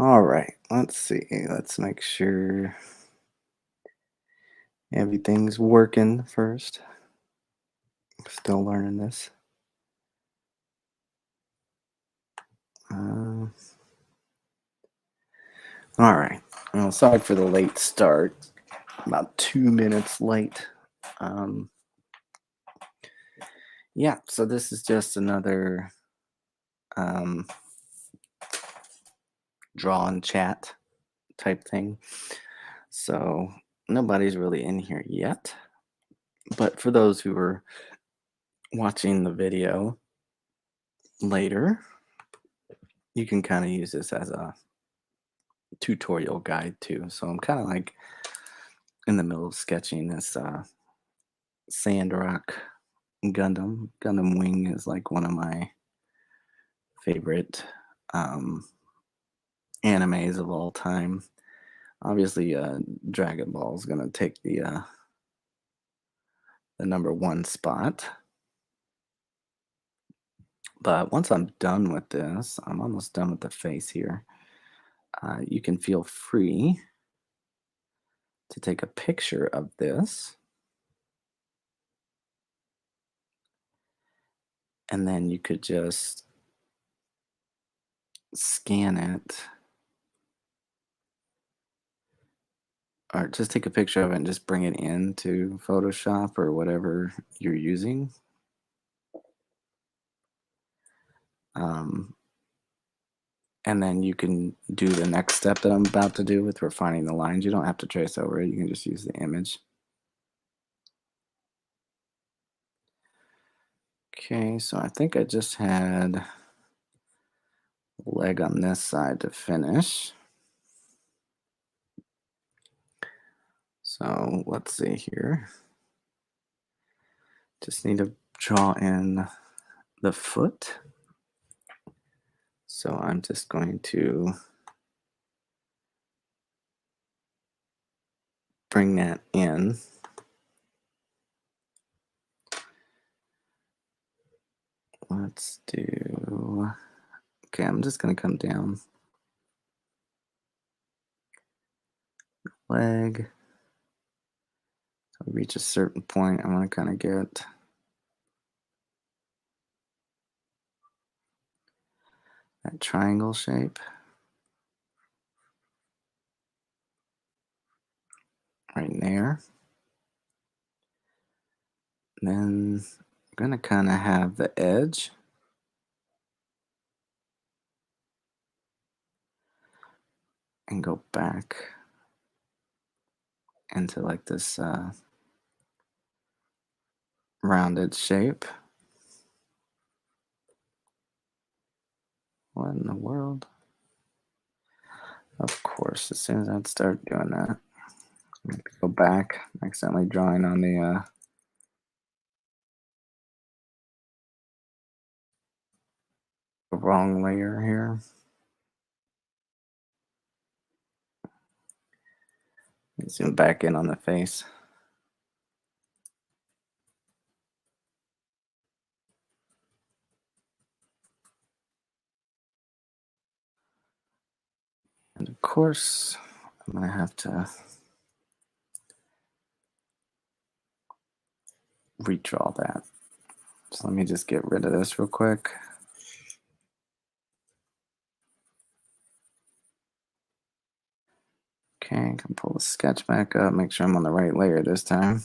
All right, let's see. Let's make sure everything's working first. Still learning this. Uh, all right. Well, sorry for the late start. About 2 minutes late. Um, yeah, so this is just another um, draw and chat type thing. So nobody's really in here yet. But for those who are watching the video later, you can kind of use this as a tutorial guide too. So I'm kind of like in the middle of sketching this Sandrock Gundam. Gundam Wing is like one of my favorite um, animes of all time. Obviously, Dragon Ball is gonna take the number one spot. But once I'm done with this, I'm almost done with the face here. You can feel free to take a picture of this, and then you could just scan it, or just take a picture of it and just bring it into Photoshop or whatever you're using. Um, and then you can do the next step that I'm about to do with refining the lines. You don't have to trace over it. You can just use the image. Okay, so I think I just had leg on this side to finish. So let's see here. Just need to draw in the foot. So I'm just going to bring that in. Let's do, okay, I'm just going to come down. Leg. So reach a certain point. I want to kind of get that triangle shape right there. And then I'm going to kind of have the edge and go back into like this rounded shape. What in the world? Of course, as soon as I'd start doing that, I have to go back, accidentally drawing on the wrong layer here. Zoom back in on the face. And of course, I'm going to have to redraw that. So let me just get rid of this real quick. Okay, I can pull the sketch back up, make sure I'm on the right layer this time.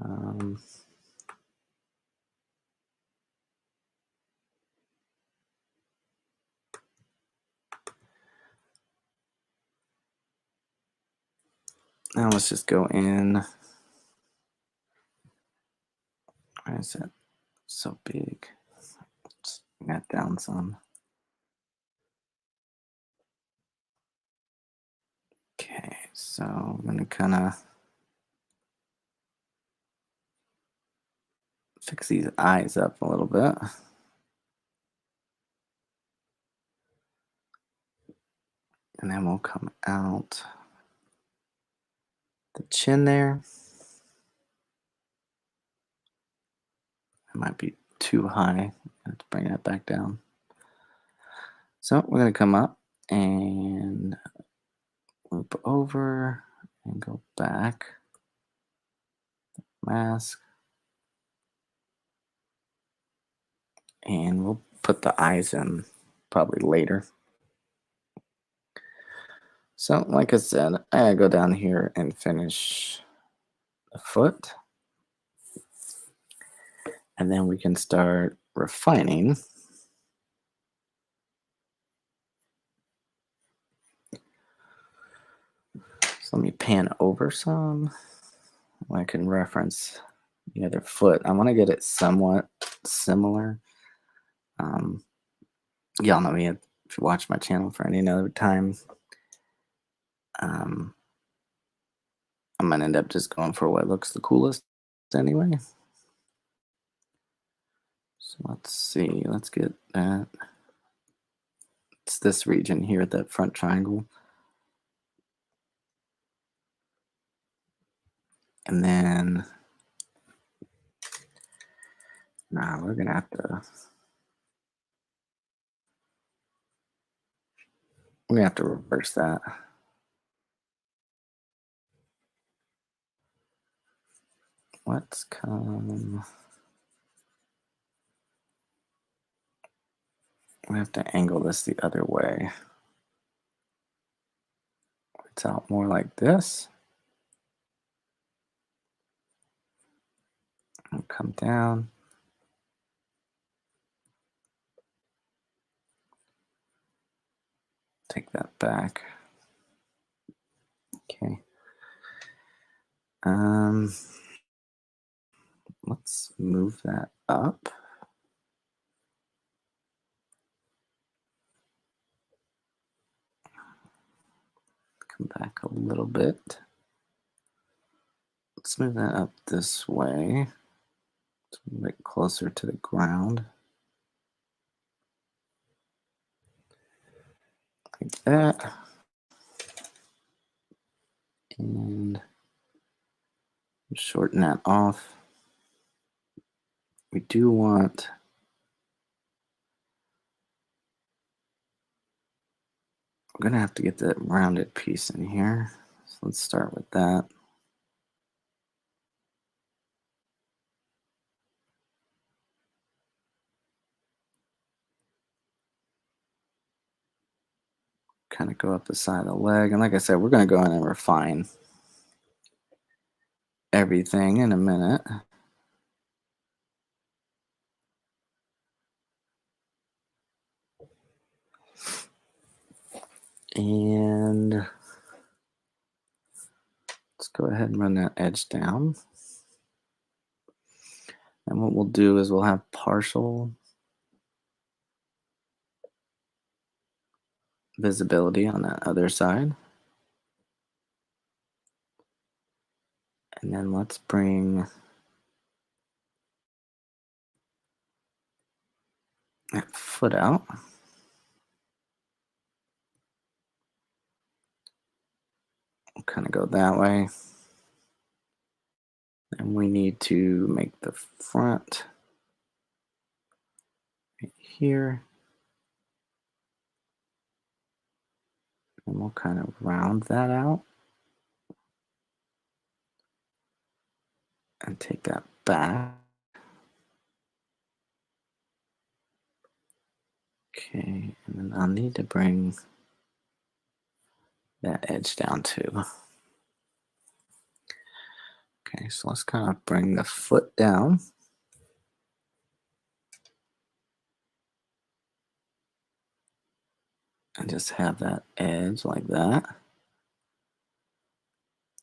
Um, now let's just go in. Why is that so big? Just bring that down some. Okay, so I'm going to kind of fix these eyes up a little bit. And then we'll come out the chin there. It might be too high. Let's bring that back down. So we're going to come up and loop over and go back. Mask. And we'll put the eyes in probably later. So like I said, I go down here and finish the foot. And then we can start refining. So let me pan over some. I can reference the other foot. I want to get it somewhat similar. Y'all know me if you watch my channel for any other time. I'm gonna end up just going for what looks the coolest anyway. So let's see. Let's get that. It's this region here, that front triangle. And then we're gonna have to reverse that. Let's come. We have to angle this the other way. It's out more like this. And come down. Take that back. Okay. Let's move that up. Come back a little bit. Let's move that up this way. It's a bit closer to the ground. Like that. And shorten that off. We do want we're gonna have to get that rounded piece in here. So let's start with that. Kind of go up the side of the leg. And like I said, we're gonna go in and refine everything in a minute. And let's go ahead and run that edge down. And what we'll do is we'll have partial visibility on that other side. And then let's bring that foot out. We'll kind of go that way. And we need to make the front right here. And we'll kind of round that out. And take that back. Okay, and then I'll need to bring that edge down too. Okay, so let's kind of bring the foot down. And just have that edge like that.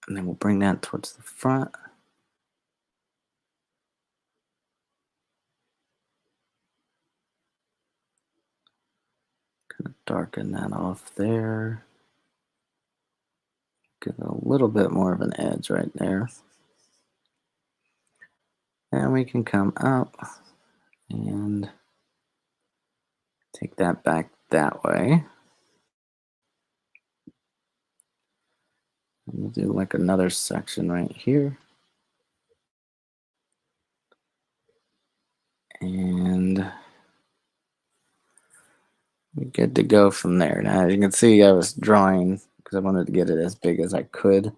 And then we'll bring that towards the front. Kind of darken that off there. Get a little bit more of an edge right there. And we can come up and take that back that way. And we'll do like another section right here. And good to go from there. Now, as you can see, I was drawing because I wanted to get it as big as I could.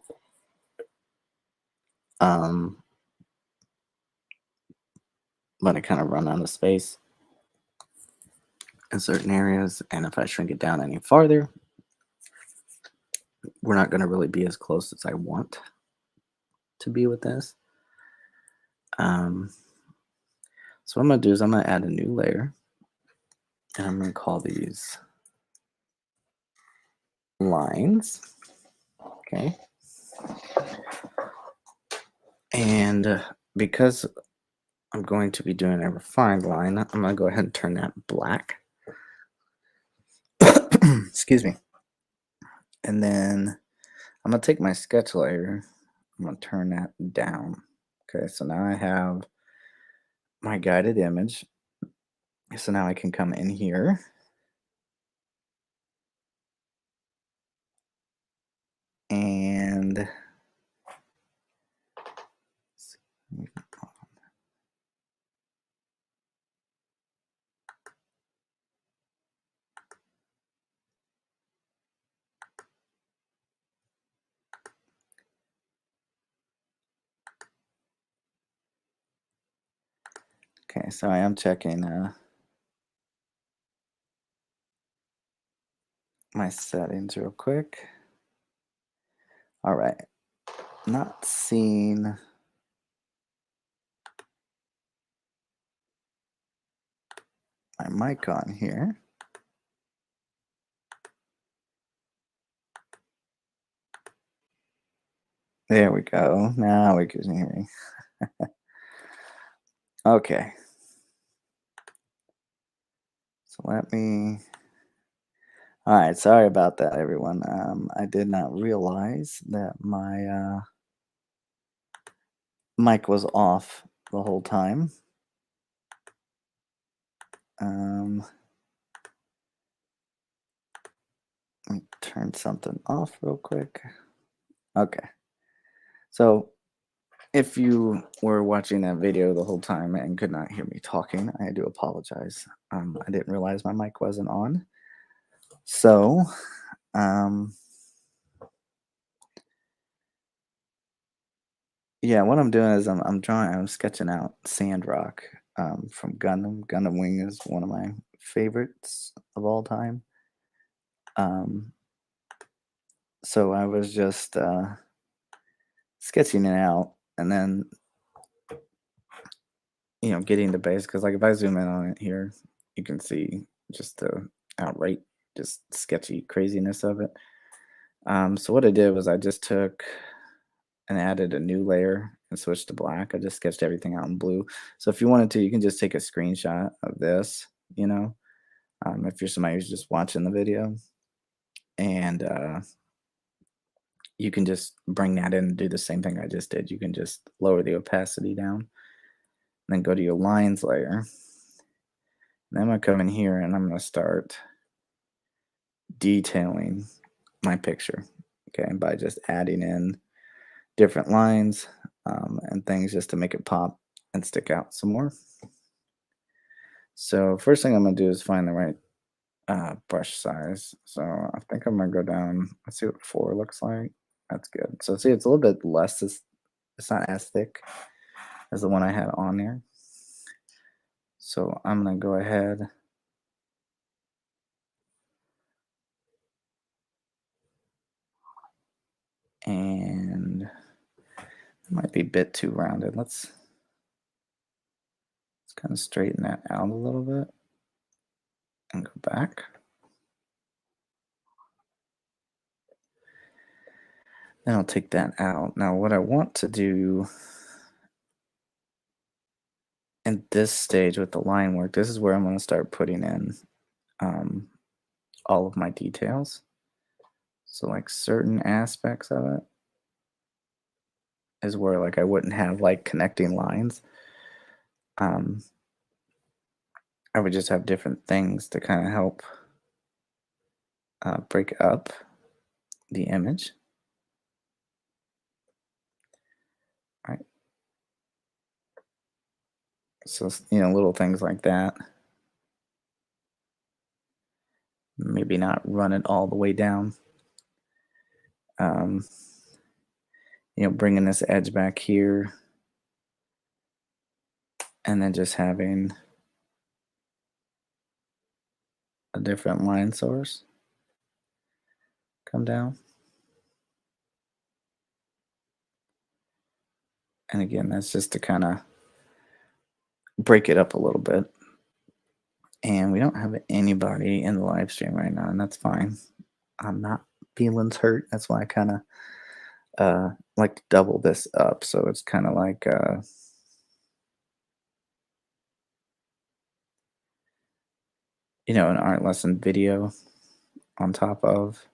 But I kind of run out of space in certain areas, and if I shrink it down any farther, we're not going to really be as close as I want to be with this. So what I'm going to do is I'm going to add a new layer, and I'm going to call these lines. Okay. And because I'm going to be doing a refined line, I'm going to go ahead and turn that black. Excuse me. And then I'm going to take my sketch layer, I'm going to turn that down. Okay, so now I have my guided image. So now I can come in here and okay, so I am checking my settings real quick. All right, not seeing my mic on here. There we go. Now we can hear me. Okay. So let me. All right. Sorry about that, everyone. I did not realize that my mic was off the whole time. Let me turn something off real quick. Okay. So if you were watching that video the whole time and could not hear me talking, I do apologize. I didn't realize my mic wasn't on. So, yeah, what I'm doing is I'm sketching out Sandrock from Gundam. Gundam Wing is one of my favorites of all time. So I was just sketching it out, and then getting the base, because like if I zoom in on it here, you can see just the outright just sketchy craziness of it. So what I did was I just took and added a new layer and switched to black. I just sketched everything out in blue. So if you wanted to, you can just take a screenshot of this, if you're somebody who's just watching the video, and you can just bring that in and do the same thing I just did. You can just lower the opacity down, then go to your lines layer. Then I'm going to come in here and I'm going to start detailing my picture, okay, by just adding in different lines and things just to make it pop and stick out some more. So first thing I'm going to do is find the right brush size. So I think I'm going to go down, let's see what 4 looks like. That's good. So see, it's a little bit less, it's not as thick as the one I had on there. So I'm going to go ahead and it might be a bit too rounded. Let's kind of straighten that out a little bit and go back. Then I'll take that out. Now what I want to do in this stage with the line work, this is where I'm going to start putting in all of my details. So like certain aspects of it is where like I wouldn't have like connecting lines. I would just have different things to kind of help break up the image. All right. So little things like that. Maybe not run it all the way down. Um, bringing this edge back here and then just having a different line source come down. And again, that's just to kind of break it up a little bit. And we don't have anybody in the live stream right now, and that's fine. I'm not feeling hurt. That's why I kind of like to double this up. So it's kind of like an art lesson video on top of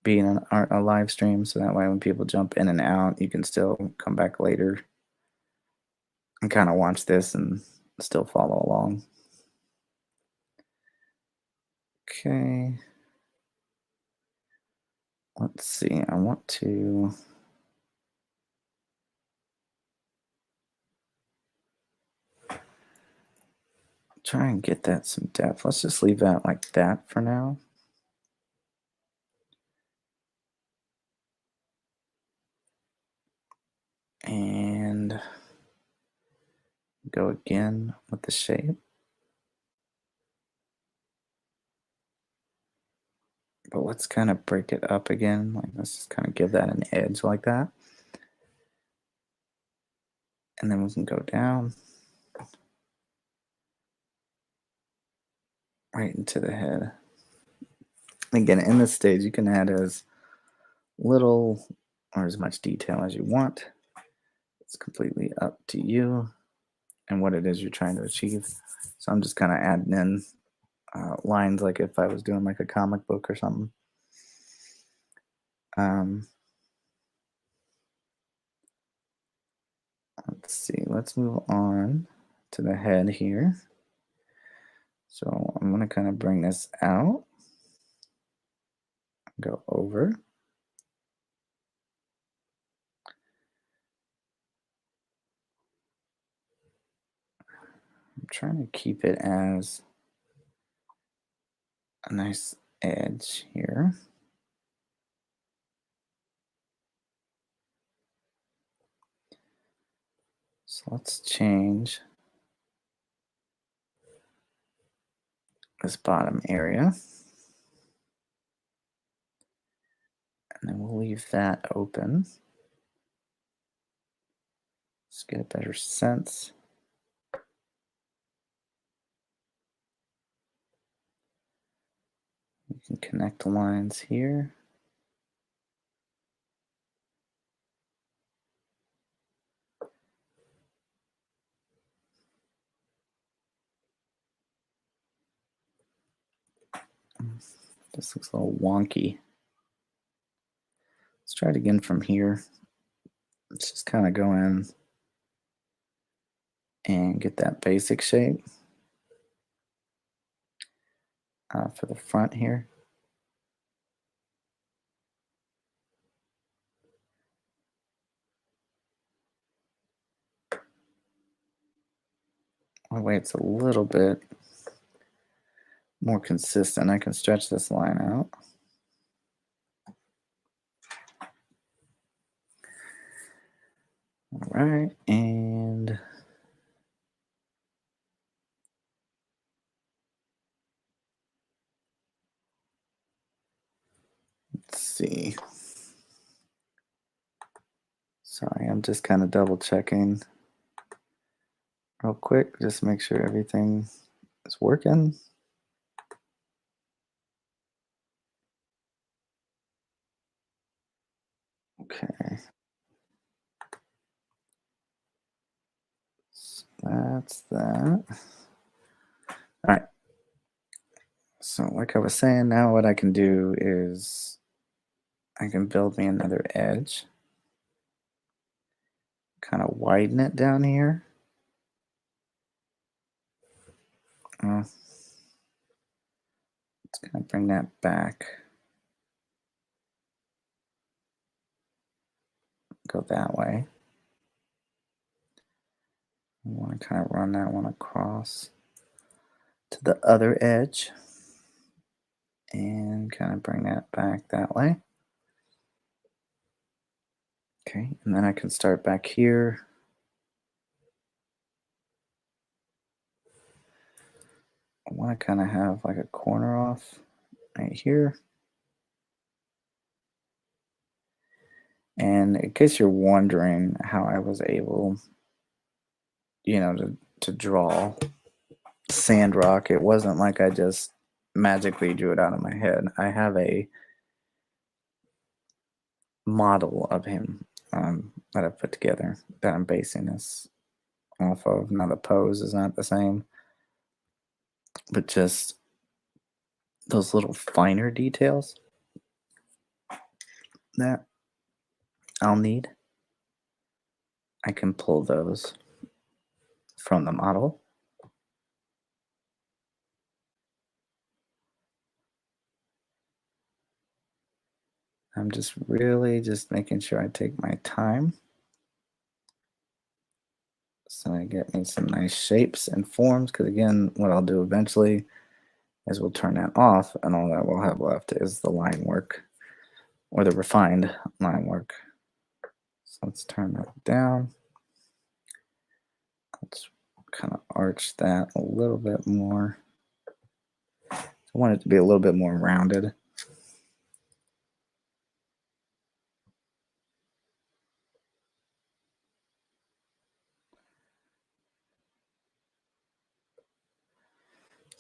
being a live stream. So that way when people jump in and out, you can still come back later and kind of watch this and still follow along. Okay. Let's see. I want to try and get that some depth. Let's just leave that like that for now. And go again with the shape. But let's kind of break it up again. Like, let's just kind of give that an edge like that. And then we can go down right into the head. Again, in this stage, you can add as little or as much detail as you want. It's completely up to you and what it is you're trying to achieve. So I'm just kind of adding in lines like if I was doing like a comic book or something. Let's see, let's move on to the head here. So I'm going to kind of bring this out, go over. I'm trying to keep it as a nice edge here. So let's change this bottom area. And then we'll leave that open. Let's get a better sense. You can connect the lines here. This looks a little wonky. Let's try it again from here. Let's just kind of go in and get that basic shape for the front here. That way it's a little bit more consistent. I can stretch this line out. All right, and let's see. Sorry, I'm just kind of double checking real quick, just make sure everything is working. Okay. So that's that. All right. So like I was saying, now what I can do is I can build me another edge. Kind of widen it down here. Let's kind of bring that back. Go that way. I want to kind of run that one across to the other edge. and kind of bring that back that way. Okay, and then I can start back here. I want to kind of have like a corner off right here. And in case you're wondering how I was able, to draw Sandrock, it wasn't like I just magically drew it out of my head. I have a model of him that I've put together that I'm basing this off of. Now the pose is not the same, but just those little finer details that I'll need, I can pull those from the model. I'm just really just making sure I take my time so I get me some nice shapes and forms, because again, what I'll do eventually is we'll turn that off, and all that we'll have left is the line work, or the refined line work. So let's turn that down. Let's kind of arch that a little bit more. I want it to be a little bit more rounded.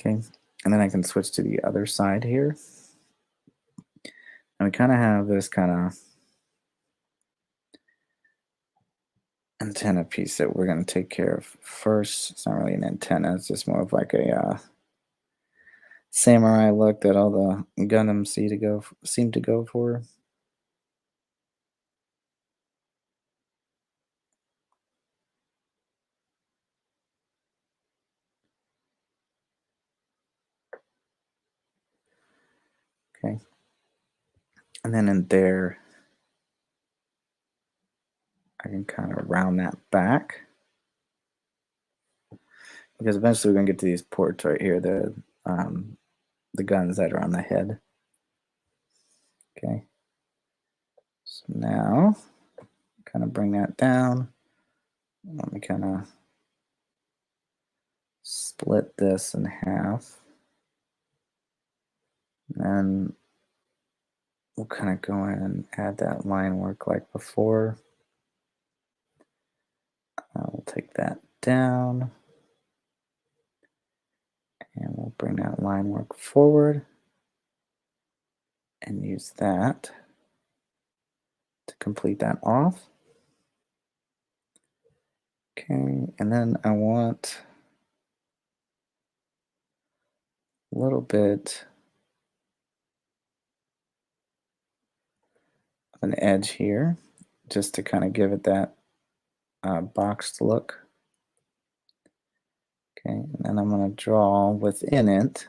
Okay, and then I can switch to the other side here. And we kind of have this kind of antenna piece that we're going to take care of first. It's not really an antenna, it's just more of like a samurai look that all the Gundam seem to go for. Okay, and then in there, I can kind of round that back, because eventually we're going to get to these ports right here, the guns that are on the head. Okay, so now kind of bring that down. Let me kind of split this in half, and we'll kind of go in and add that line work like before. We'll take that down, and we'll bring that line work forward and use that to complete that off. Okay, and then I want a little bit of an edge here, just to kind of give it that boxed look. Okay, and then I'm going to draw within it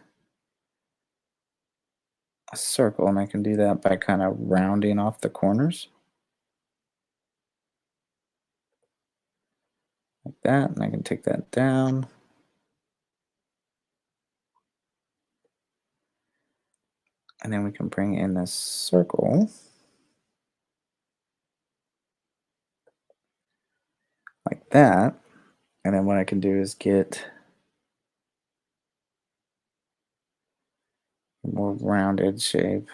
a circle, and I can do that by kind of rounding off the corners like that, and I can take that down. And then we can bring in this circle like that. And then what I can do is get a more rounded shape.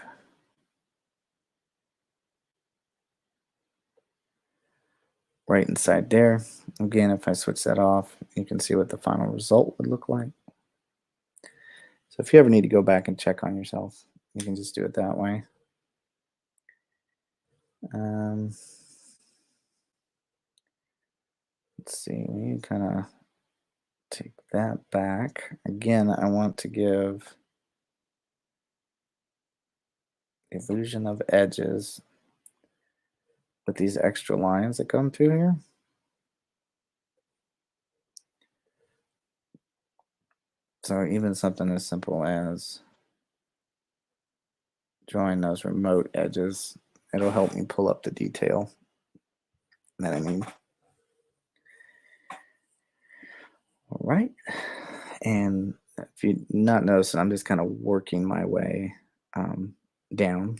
Right inside there. Again, if I switch that off, you can see what the final result would look like. So if you ever need to go back and check on yourself, you can just do it that way. Let's see, we kind of take that back. Again, I want to give the illusion of edges with these extra lines that come through here. So even something as simple as drawing those remote edges, it'll help me pull up the detail that I need. All right, and if you're not noticing, I'm just kind of working my way down.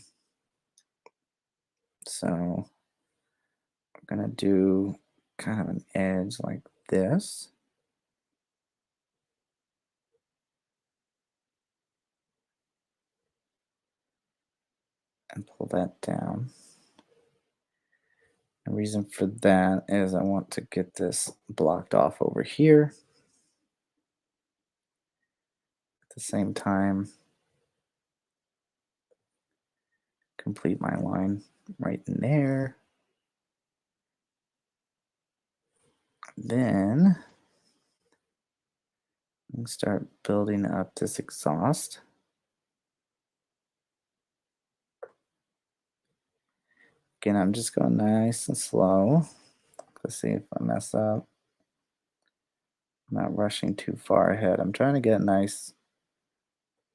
So I'm gonna do kind of an edge like this. And pull that down. The reason for that is I want to get this blocked off over here. At the same time, complete my line right in there. Then start building up this exhaust. Again, I'm just going nice and slow. Let's see if I mess up. I'm not rushing too far ahead. I'm trying to get nice,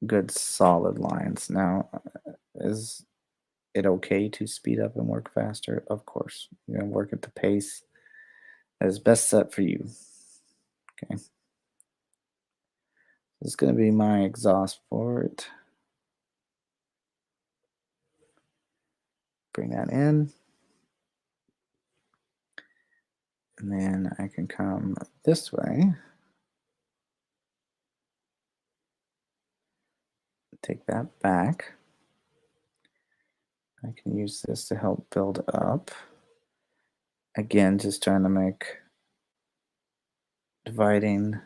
good, solid lines. Now, is it okay to speed up and work faster? Of course. You're going to work at the pace that is best set for you. Okay. This is going to be my exhaust port. Bring that in. And then I can come this way. Take that back. I can use this to help build up. Again, just trying to make dividing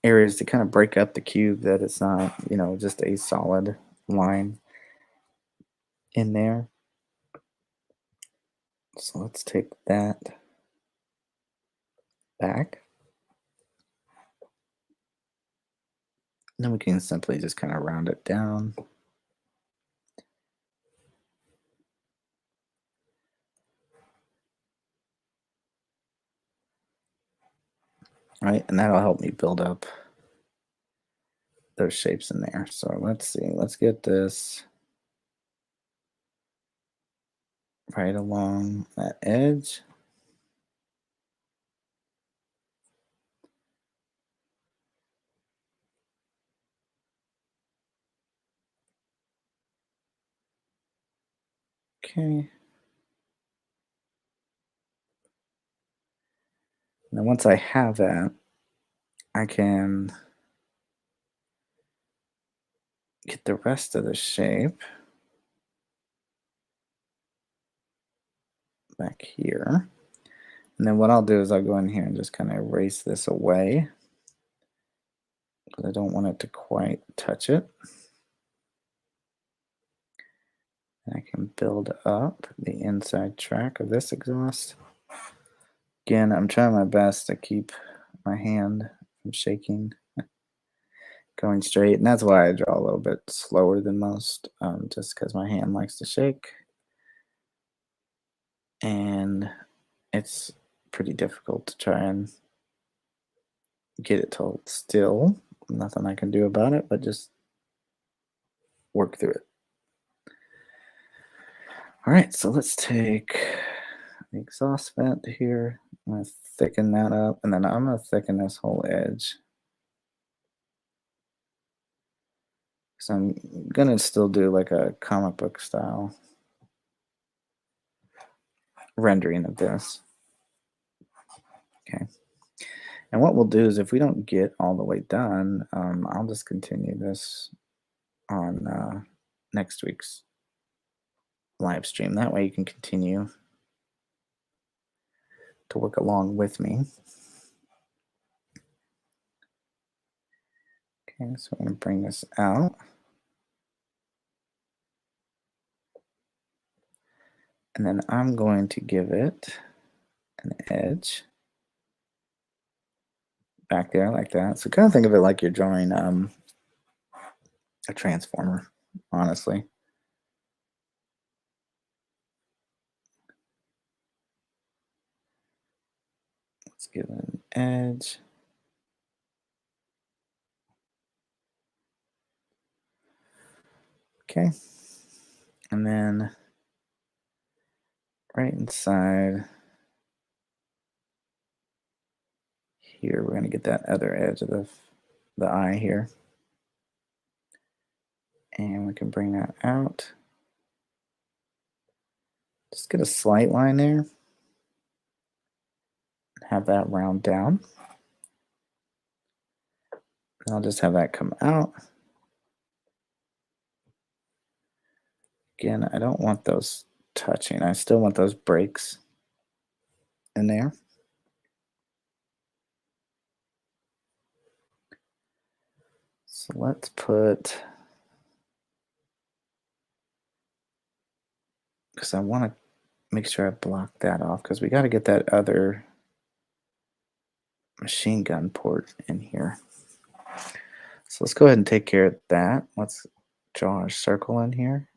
areas to kind of break up the cube, that it's not, just a solid line in there. So let's take that back. And then we can simply just kind of round it down. Right, and that'll help me build up those shapes in there. So let's see, let's get this right along that edge. Okay. Now once I have that, I can get the rest of the shape back here. And then what I'll do is I'll go in here and just kind of erase this away, because I don't want it to quite touch it. And I can build up the inside track of this exhaust. Again, I'm trying my best to keep my hand from shaking, going straight. And that's why I draw a little bit slower than most, just because my hand likes to shake. And it's pretty difficult to try and get it to hold still. Nothing I can do about it, but just work through it. All right, so let's take the exhaust vent here. I'm going to thicken that up, and then I'm going to thicken this whole edge. So I'm going to still do like a comic book style rendering of this. Okay. And what we'll do is, if we don't get all the way done, I'll just continue this on next week's live stream. That way you can continue to work along with me. Okay, so I'm going to bring this out. And then I'm going to give it an edge back there like that. So kind of think of it like you're drawing a transformer, honestly. Let's give it an edge. Okay. And then right inside here, we're going to get that other edge of the eye here. And we can bring that out. Just get a slight line there. Have that round down. And I'll just have that come out. Again, I don't want those touching. I still want those breaks in there. So let's put, because I want to make sure I block that off, because we got to get that other machine gun port in here. So let's go ahead and take care of that. Let's draw our circle in here.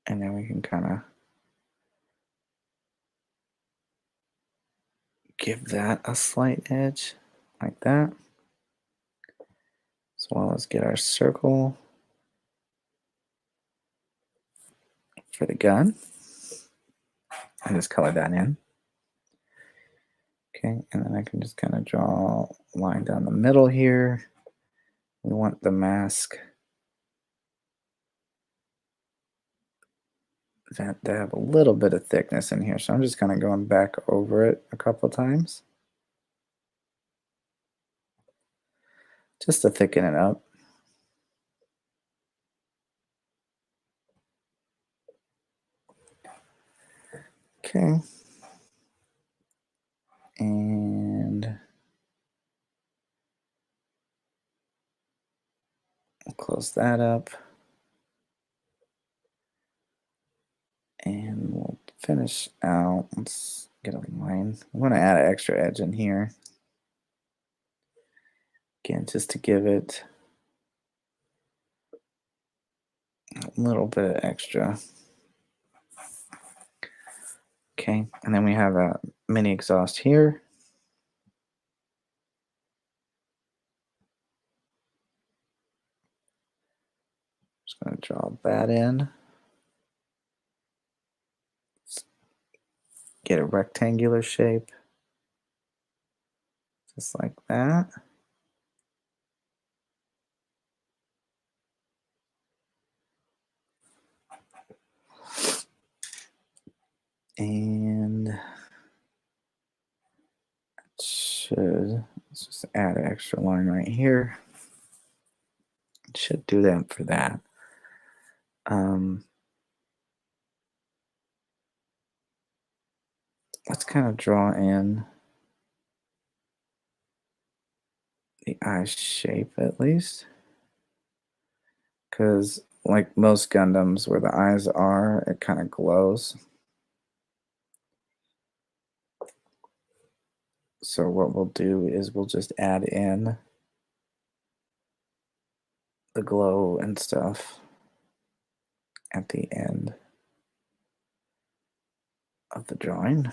And then we can kind of give that a slight edge like that. As well as get our circle for the gun. And just color that in. Okay, and then I can just kind of draw a line down the middle here. We want the mask to have a little bit of thickness in here. So I'm just kind of going back over it a couple times. Just to thicken it up. Okay. And I'll close that up. And we'll finish out. Let's get a line. I'm going to add an extra edge in here. Again, just to give it a little bit of extra. Okay, and then we have a mini exhaust here. Just going to draw that in. Get a rectangular shape. Just like that. And let's just add an extra line right here. It should do that for that. Let's kind of draw in the eye shape at least. Because like most Gundams where the eyes are, it kind of glows. So what we'll do is we'll just add in the glow and stuff at the end of the drawing.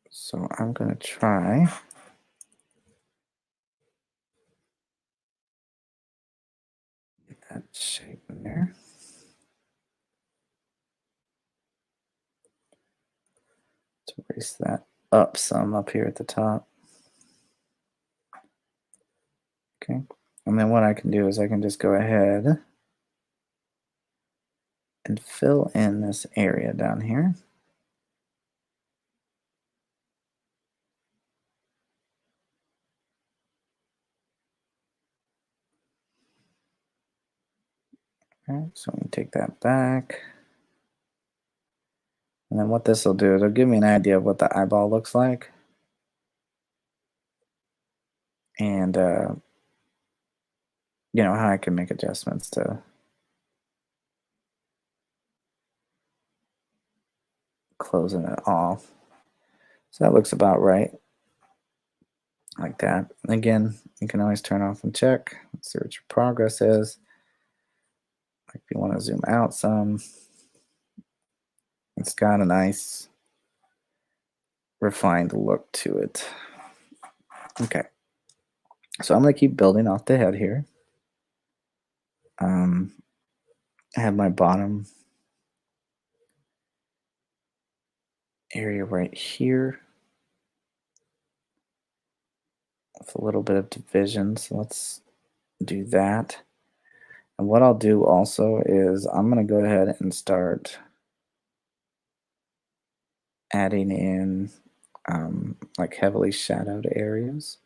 So I'm going to try that shape in there. To raise that up some up here at the top. Okay, and then what I can do is I can just go ahead and fill in this area down here. All right, so we can take that back. And then what this will do, it'll give me an idea of what the eyeball looks like. And, you know, how I can make adjustments to closing it off. So that looks about right. Like that. Again, you can always turn off and check. Let's see what your progress is. Like if you want to zoom out some, it's got a nice refined look to it. Okay. So I'm going to keep building off the head here. I have my bottom area right here. with a little bit of division. So let's do that. And what I'll do also is I'm going to go ahead and start adding in like heavily shadowed areas.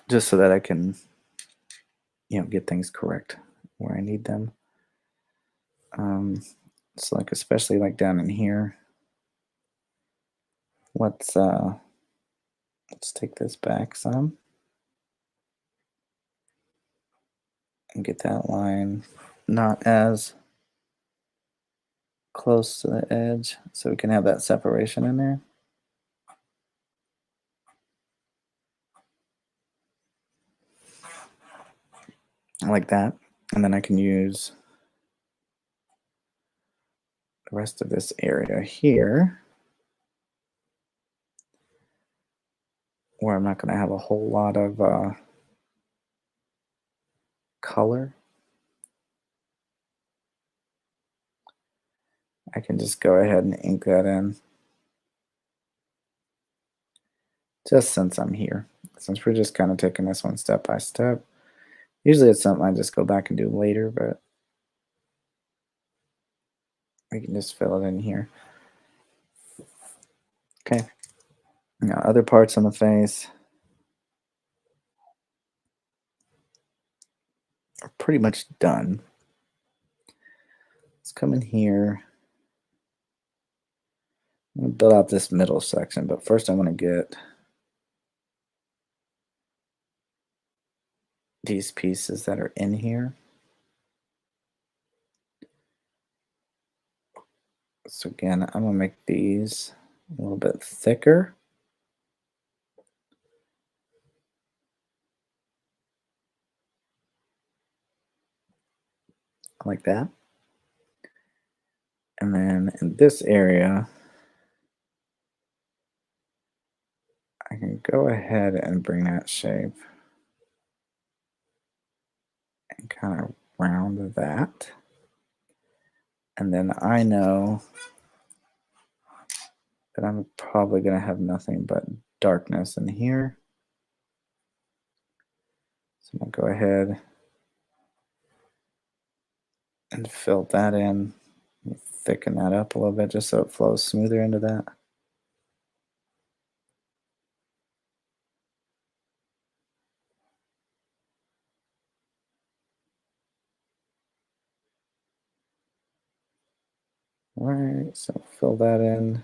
Just so that I can, get things correct where I need them. So like especially like down in here. Let's take this back some and get that line not as close to the edge so we can have that separation in there. Like that. And then I can use the rest of this area here where I'm not going to have a whole lot of color. I can just go ahead and ink that in just since I'm here. Since we're just kind of taking this one step by step. Usually it's something I just go back and do later, but we can just fill it in here. Okay. Now other parts on the face are pretty much done. Let's come in here. I'm going to build out this middle section, but first I want to get these pieces that are in here. So again, I'm going to make these a little bit thicker. Like that. And then in this area, I can go ahead and bring that shape and kind of round that. And then I know that I'm probably going to have nothing but darkness in here. So I'm going to go ahead and fill that in, thicken that up a little bit just so it flows smoother into that. All right, so fill that in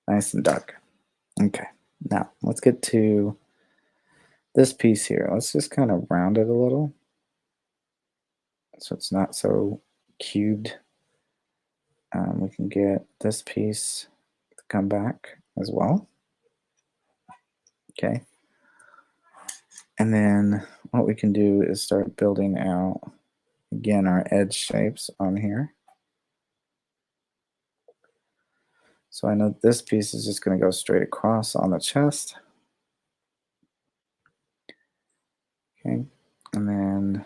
nice and dark. Okay, now let's get to this piece here. Let's just kind of round it a little so it's not so cubed. We can get this piece to come back as well. Okay. And then what we can do is start building out, again, our edge shapes on here. So I know this piece is just going to go straight across on the chest. Okay. And then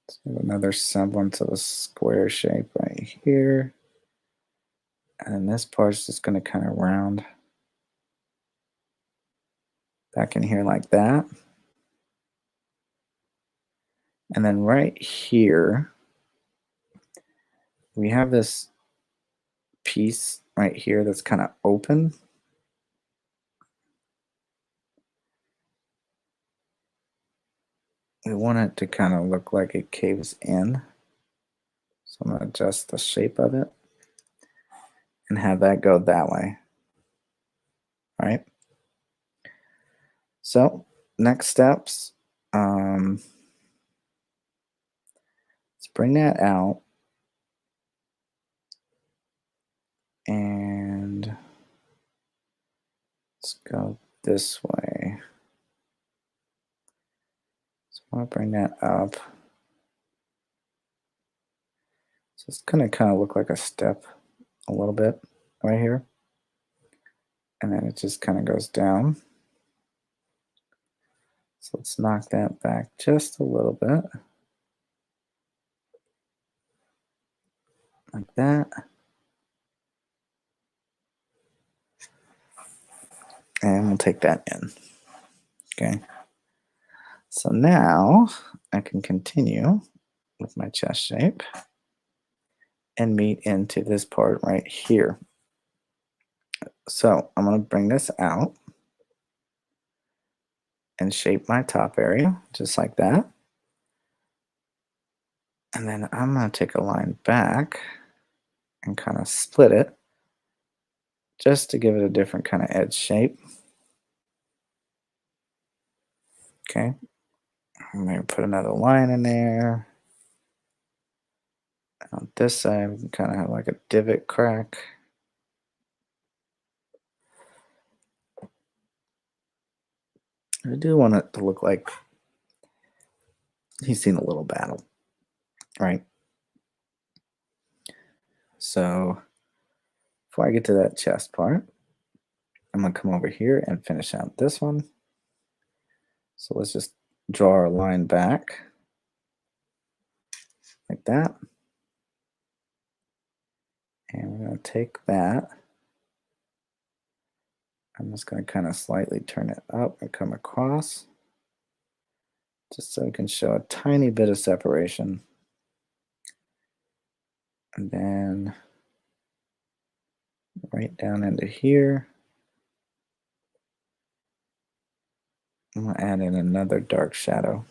let's have another semblance of a square shape right here. And then this part's just going to kind of round back in here like that. And then right here, we have this piece right here that's kind of open. We want it to kind of look like it caves in. So I'm going to adjust the shape of it and have that go that way. All right. So next steps, let's bring that out and let's go this way. So I want to bring that up. So it's going to kind of look like a step a little bit right here. And then it just kind of goes down. So let's knock that back just a little bit. like that. And we'll take that in. Okay. So now I can continue with my chest shape and meet into this part right here. So I'm going to bring this out and shape my top area just like that. And then I'm going to take a line back and kind of split it just to give it a different kind of edge shape. Okay. I'm going to put another line in there. And on this side, we can kind of have like a divot crack. I do want it to look like he's seen a little battle, right? So before I get to that chest part, I'm going to come over here and finish out this one. So let's just draw our line back like that. And we're going to take that. I'm just going to kind of slightly turn it up and come across just so we can show a tiny bit of separation. And then right down into here, I'm going to add in another dark shadow.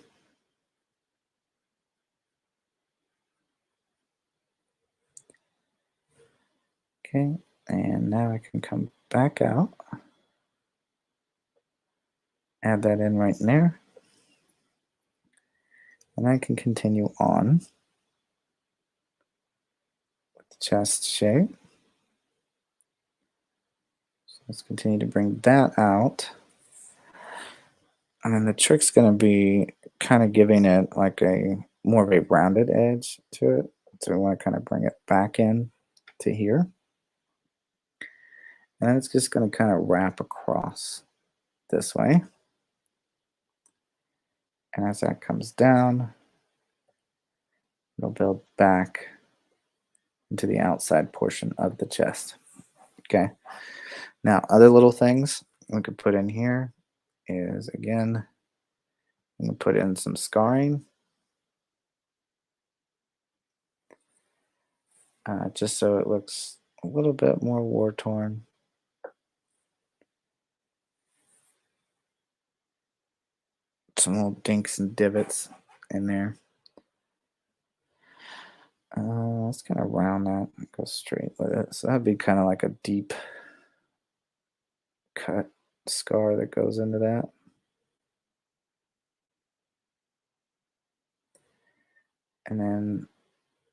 Okay, and now I can come back out, add that in right in there, and I can continue on with the chest shape. So let's continue to bring that out. And then the trick's going to be kind of giving it like a more of a rounded edge to it. So we want to kind of bring it back in to here. And it's just going to kind of wrap across this way. And as that comes down, it'll build back into the outside portion of the chest. Okay. Now, other little things we could put in here is, again, I'm going to put in some scarring. Just so it looks a little bit more war-torn. Some little dinks and divots in there. Let's kind of round that and go straight with it. So that'd be kind of like a deep cut scar that goes into that. And then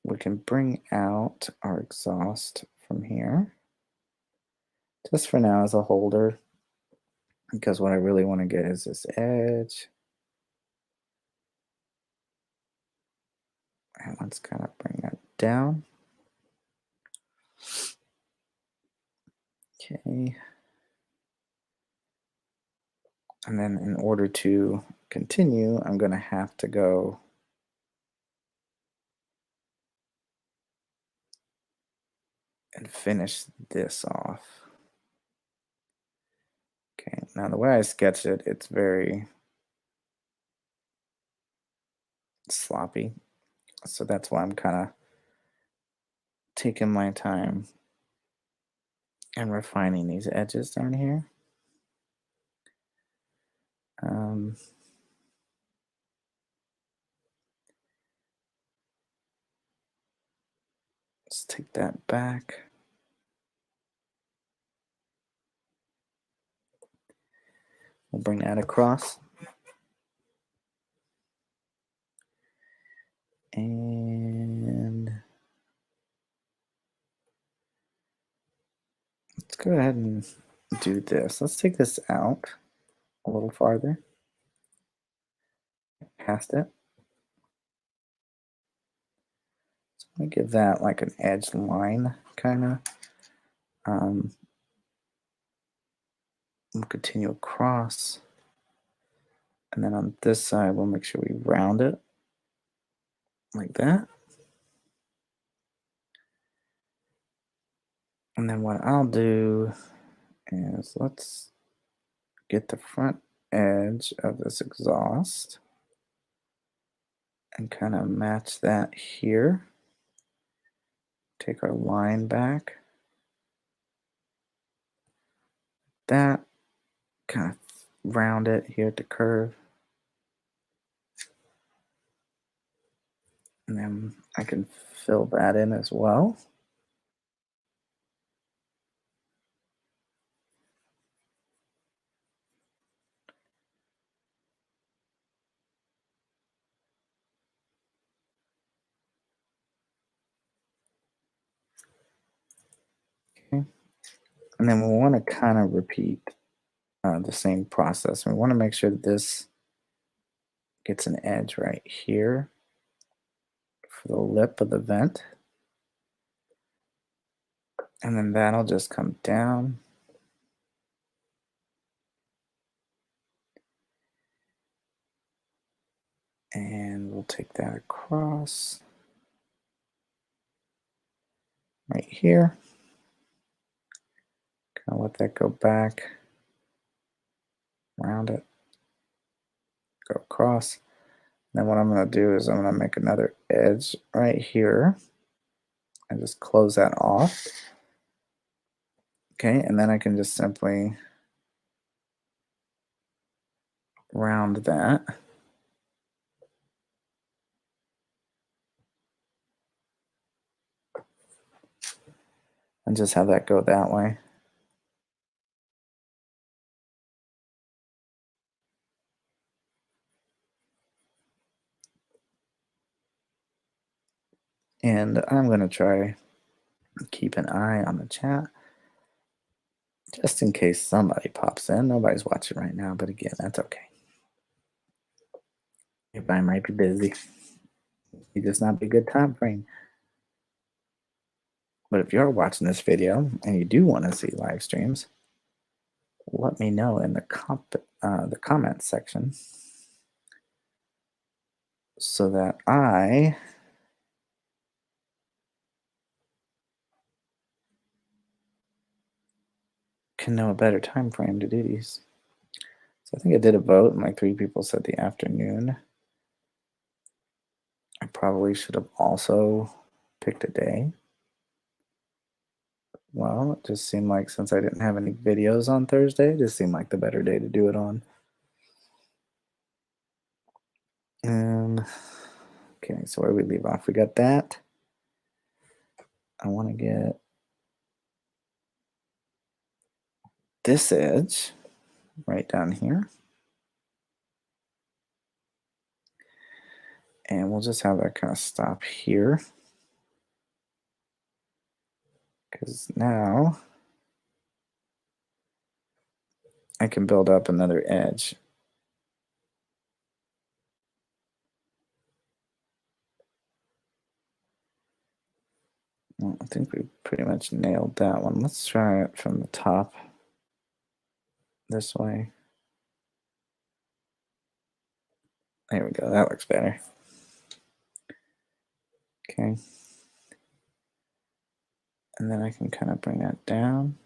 we can bring out our exhaust from here. Just for now as a holder, because what I really want to get is this edge. And let's kind of bring that down. Okay. And then in order to continue, I'm going to have to go and finish this off. Okay, now the way I sketch it, it's very sloppy. So that's why I'm kind of taking my time and refining these edges down here. Let's take that back. We'll bring that across. And let's go ahead and do this. Let's take this out a little farther. Past it. So I'm going to give that like an edge line, kind of. We'll continue across. And then on this side, we'll make sure we round it like that. And then what I'll do is let's get the front edge of this exhaust and kind of match that here. Take our line back. That kind of round it here at the curve. And then I can fill that in as well. Okay. And then we want to kind of repeat the same process. We want to make sure that this gets an edge right here for the lip of the vent. And then that'll just come down. And we'll take that across right here. Kind of let that go back, round it, go across. Then what I'm going to do is I'm going to make another edge right here and just close that off. Okay, and then I can just simply round that. And just have that go that way. And I'm going to try keep an eye on the chat just in case somebody pops in. Nobody's watching right now, but again, that's okay. Everybody might be busy. It just not be a good time frame. But if you're watching this video and you do want to see live streams, let me know in the comments section so that I can know a better time frame to do these. So I think I did a vote and like 3 people said the afternoon. I probably should have also picked a day. Well, it just seemed like since I didn't have any videos on Thursday, it just seemed like the better day to do it on. And okay, so where we leave off, we got that. I want to get this edge right down here. And we'll just have that kind of stop here. Because now I can build up another edge. Well, I think we pretty much nailed that one. Let's try it from the top this way. There we go. That looks better. Okay. And then I can kind of bring that down.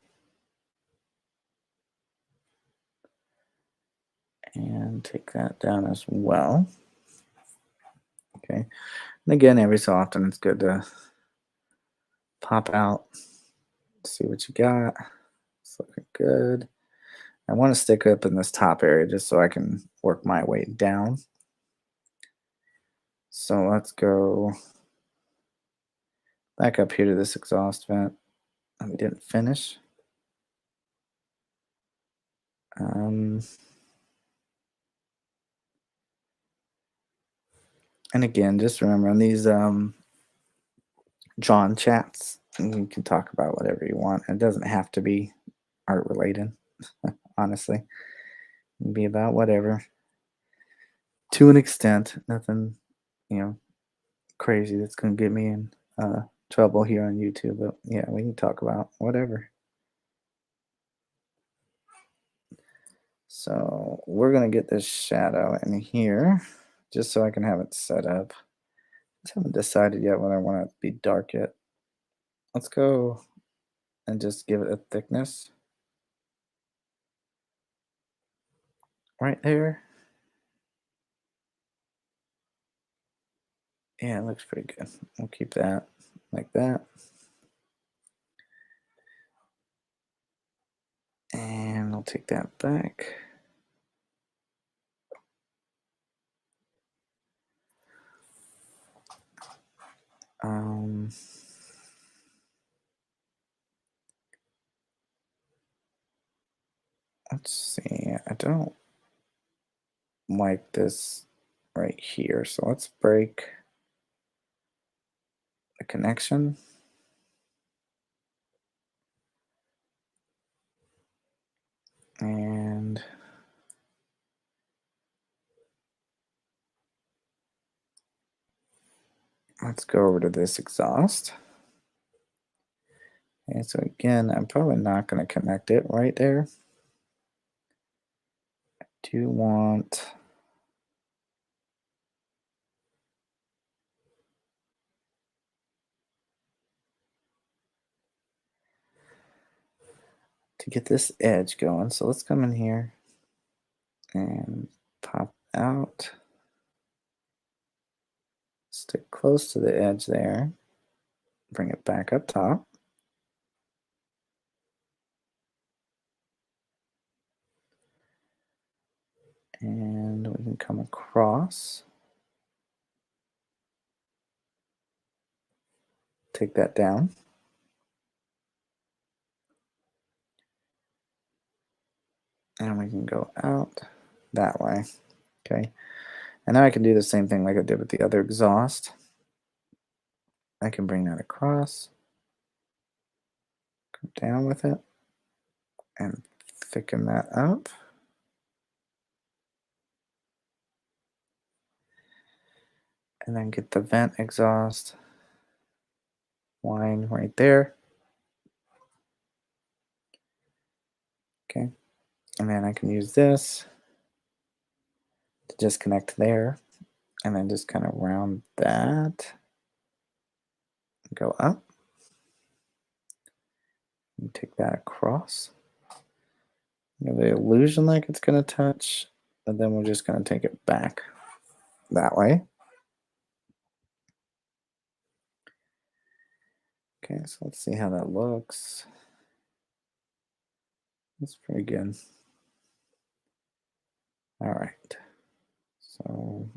And take that down as well. Okay. And again, every so often it's good to pop out, see what you got. It's looking good. I want to stick up in this top area just so I can work my way down. So let's go back up here to this exhaust vent that we didn't finish. And again, just remember on these John chats, you can talk about whatever you want. It doesn't have to be art related, honestly. It can be about whatever. To an extent, nothing, crazy that's going to get me in trouble here on YouTube. But yeah, we can talk about whatever. So we're going to get this shadow in here just so I can have it set up. Just haven't decided yet whether I want it to be dark yet. Let's go and just give it a thickness right there. Yeah, it looks pretty good. We'll keep that like that. And I'll take that back. Um, let's see. I don't like this right here. So let's break the connection. And let's go over to this exhaust. And so again, I'm probably not going to connect it right there. I do want to get this edge going. So let's come in here and pop out. Stick close to the edge there. Bring it back up top. And we can come across. Take that down. And we can go out that way. Okay. And now I can do the same thing like I did with the other exhaust. I can bring that across, come down with it, and thicken that up. And then get the vent exhaust line right there. Okay. And then I can use this to just connect there and then just kind of round that, go up, and take that across. You know, the illusion like it's going to touch, but then we're just going to take it back that way. Okay, so let's see how that looks. That's pretty good. All right, so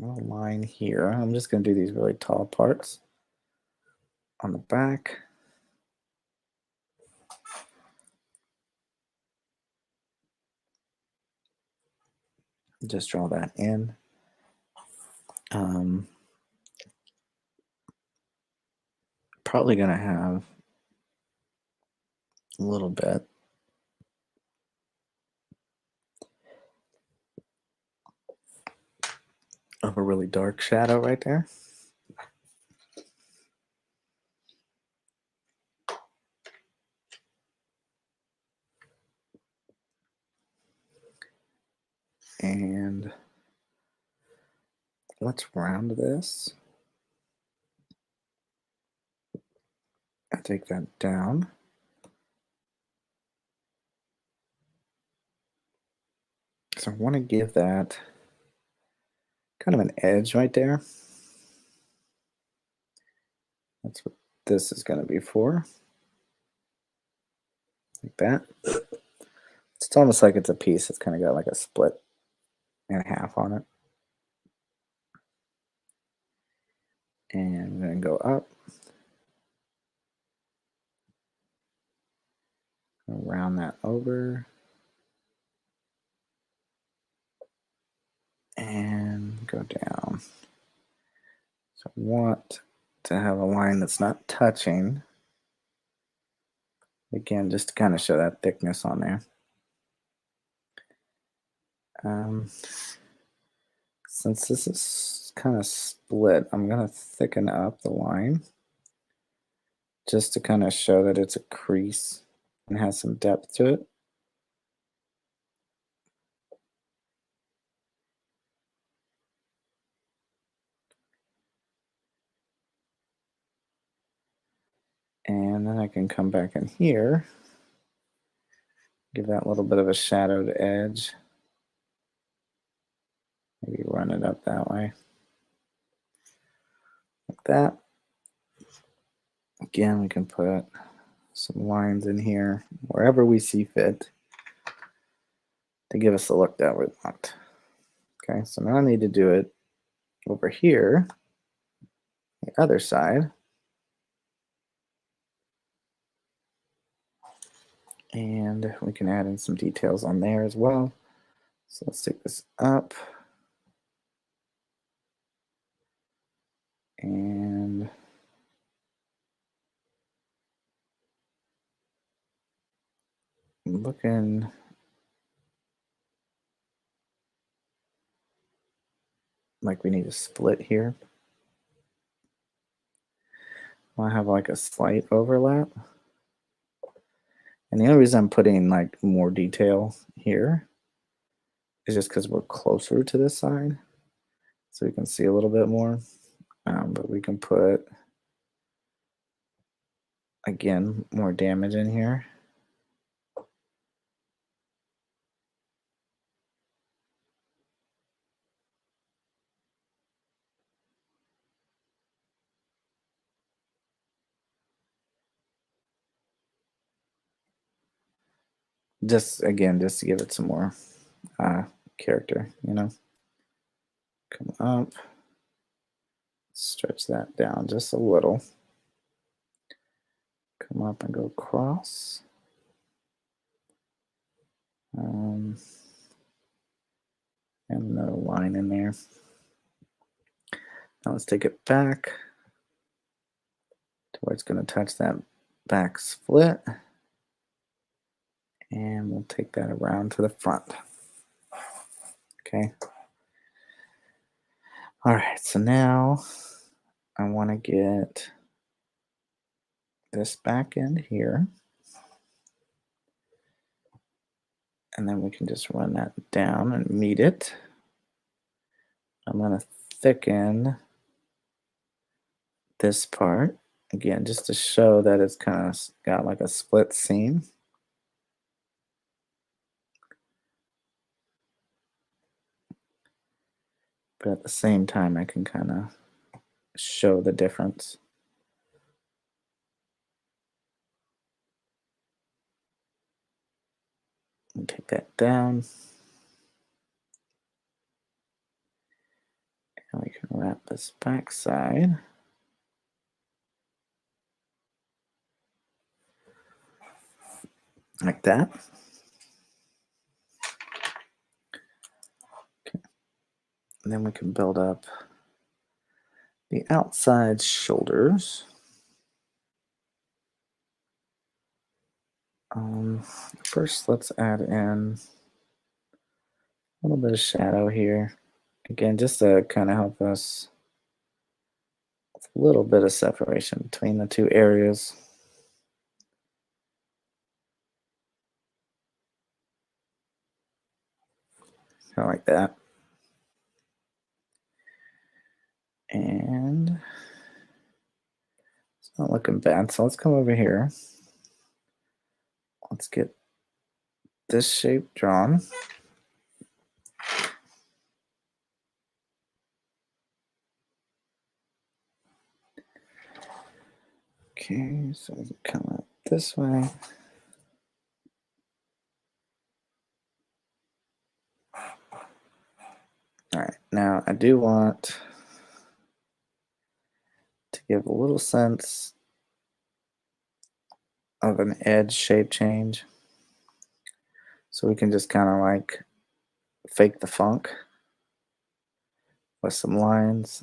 a line here. I'm just going to do these really tall parts on the back. Just draw that in. Probably going to have a little bit of a really dark shadow right there. And let's round this. I take that down. So I want to give that kind of an edge right there. That's what this is going to be for. Like that. It's almost like it's a piece. It's kind of got like a split and a half on it. And then go up. Round that over. And go down. So I want to have a line that's not touching. Again, just to kind of show that thickness on there. Since this is kind of split, I'm going to thicken up the line just to kind of show that it's a crease and has some depth to it. And then I can come back in here, give that little bit of a shadowed edge. Maybe run it up that way. Like that. Again, we can put some lines in here, wherever we see fit, to give us the look that we want. Okay, so now I need to do it over here, the other side. And we can add in some details on there as well. So let's take this up. And looking like we need a split here. I have like a slight overlap. And the only reason I'm putting like more detail here is just because we're closer to this side. So we can see a little bit more. But we can put, again, more damage in here. Just, again, just to give it some more character, you know. Come up, stretch that down just a little. Come up and go across. And another line in there. Now let's take it back to where it's going to touch that back split. And we'll take that around to the front. Okay. All right, so now I want to get this back end here. And then we can just run that down and meet it. I'm going to thicken this part, again, just to show that it's kind of got like a split seam. But at the same time, I can kind of show the difference. And take that down. And we can wrap this back side. Like that. Okay. And then we can build up the outside shoulders. First, let's add in a little bit of shadow here. Again, just to kind of help us with a little bit of separation between the two areas. Kind of like that. And it's not looking bad. So let's come over here. Let's get this shape drawn. Okay, so we can come up this way. All right, now I do want to give a little sense of an edge shape change. So we can just kind of like fake the funk with some lines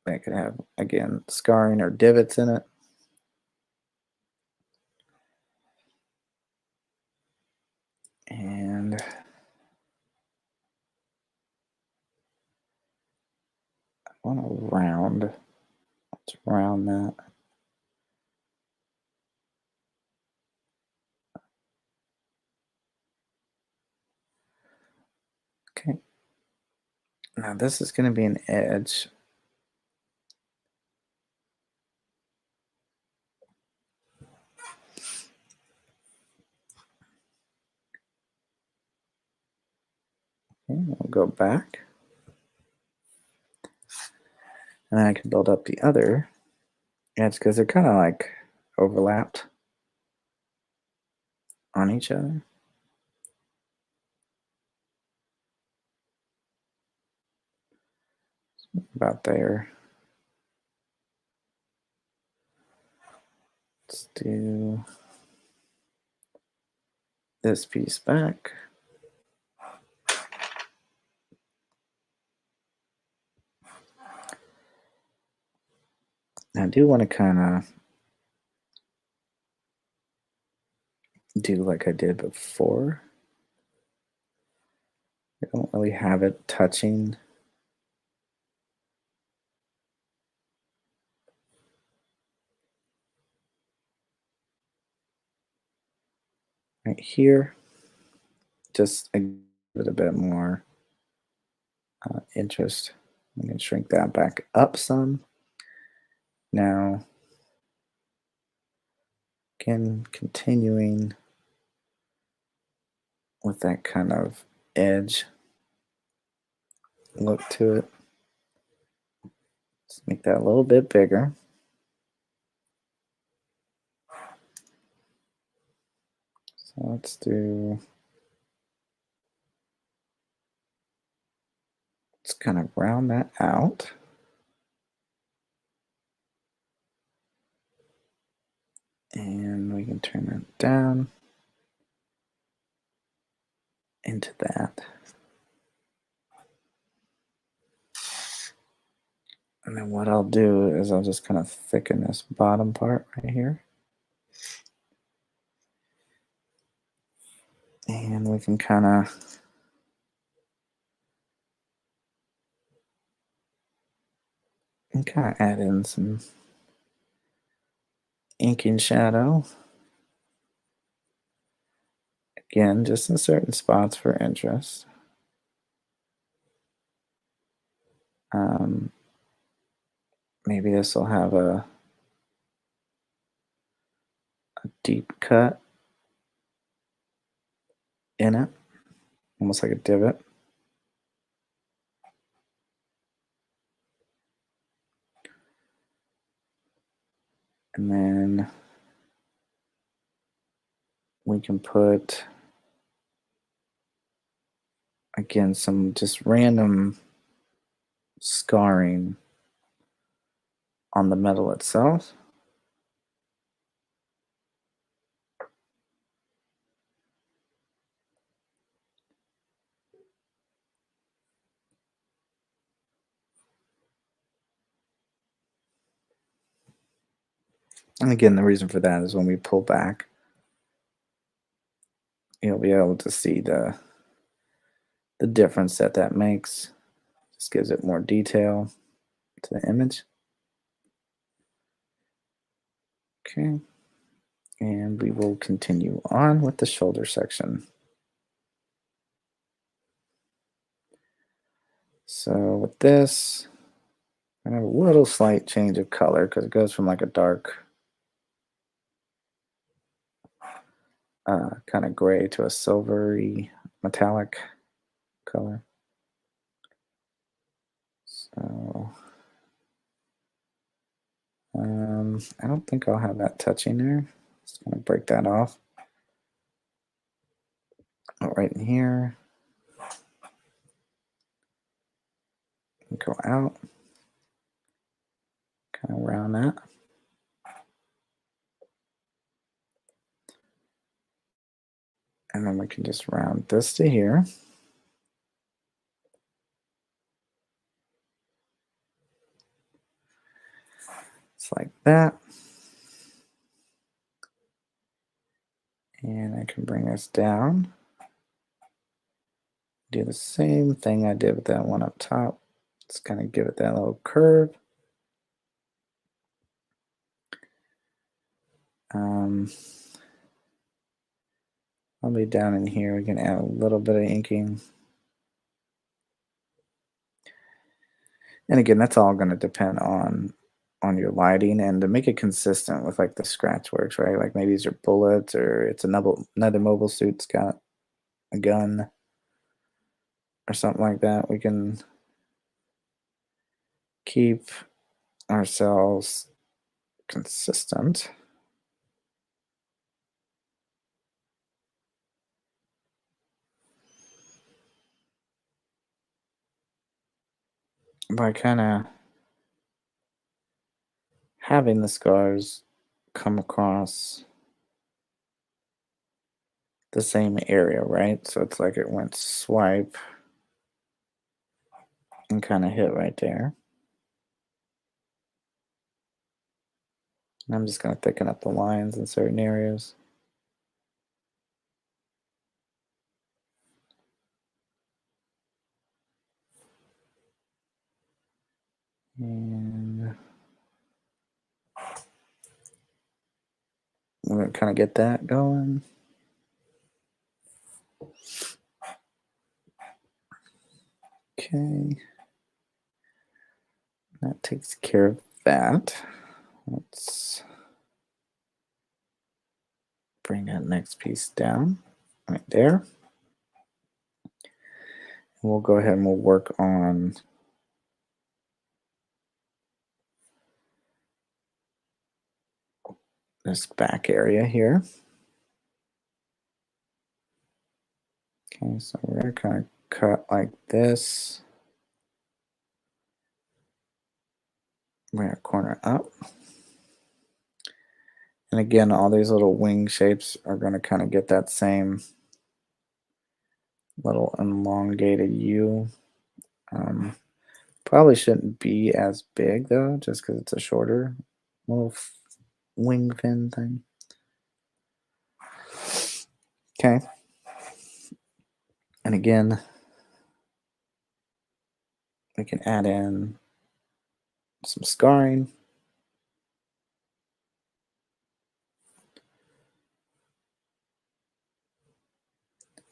that could have, again, scarring or divots in it. And I want to round. Let's round that. Okay. Now this is going to be an edge. we'll go back. And then I can build up the other edge because they're kind of like overlapped on each other. About there. Let's do this piece back. I do want to kind of do like I did before. I don't really have it touching. Right here, just give it a bit more interest. I'm going to shrink that back up some. Now, again, continuing with that kind of edge look to it. Let's make that a little bit bigger. So let's kind of round that out. And we can turn that down into that. And then what I'll do is I'll just kind of thicken this bottom part right here. And we can kind of add in some inking shadow. Again, just in certain spots for interest. Maybe this will have a deep cut in it, almost like a divot. And then we can put, again, some just random scarring on the metal itself. And again, the reason for that is when we pull back, you'll be able to see the difference that makes. Just gives it more detail to the image. Okay, and we will continue on with the shoulder section. So with this, I have a little slight change of color because it goes from like a dark kind of gray to a silvery metallic color. So I don't think I'll have that touching there. Just gonna break that off. Right in here. Go out. Kind of round that. And then we can just round this to here. It's like that. And I can bring this down. Do the same thing I did with that one up top. Just kind of give it that little curve. I'll be down in here. We can add a little bit of inking. And again, that's all going to depend on your lighting, and to make it consistent with like the scratch works, right? Like maybe these are bullets, or it's another mobile suit's got a gun. or something like that, we can keep ourselves consistent by kind of having the scars come across the same area, right? So it's like it went swipe and kind of hit right there. And I'm just going to thicken up the lines in certain areas. And we're going to kind of get that going. Okay. That takes care of that. Let's bring that next piece down right there. We'll go ahead and we'll work on this back area here. Okay, so we're going to kind of cut like this. Bring our corner up. And again, all these little wing shapes are going to kind of get that same little elongated U. Probably shouldn't be as big though, just because it's a shorter little wing fin thing. Okay. And again, we can add in some scarring.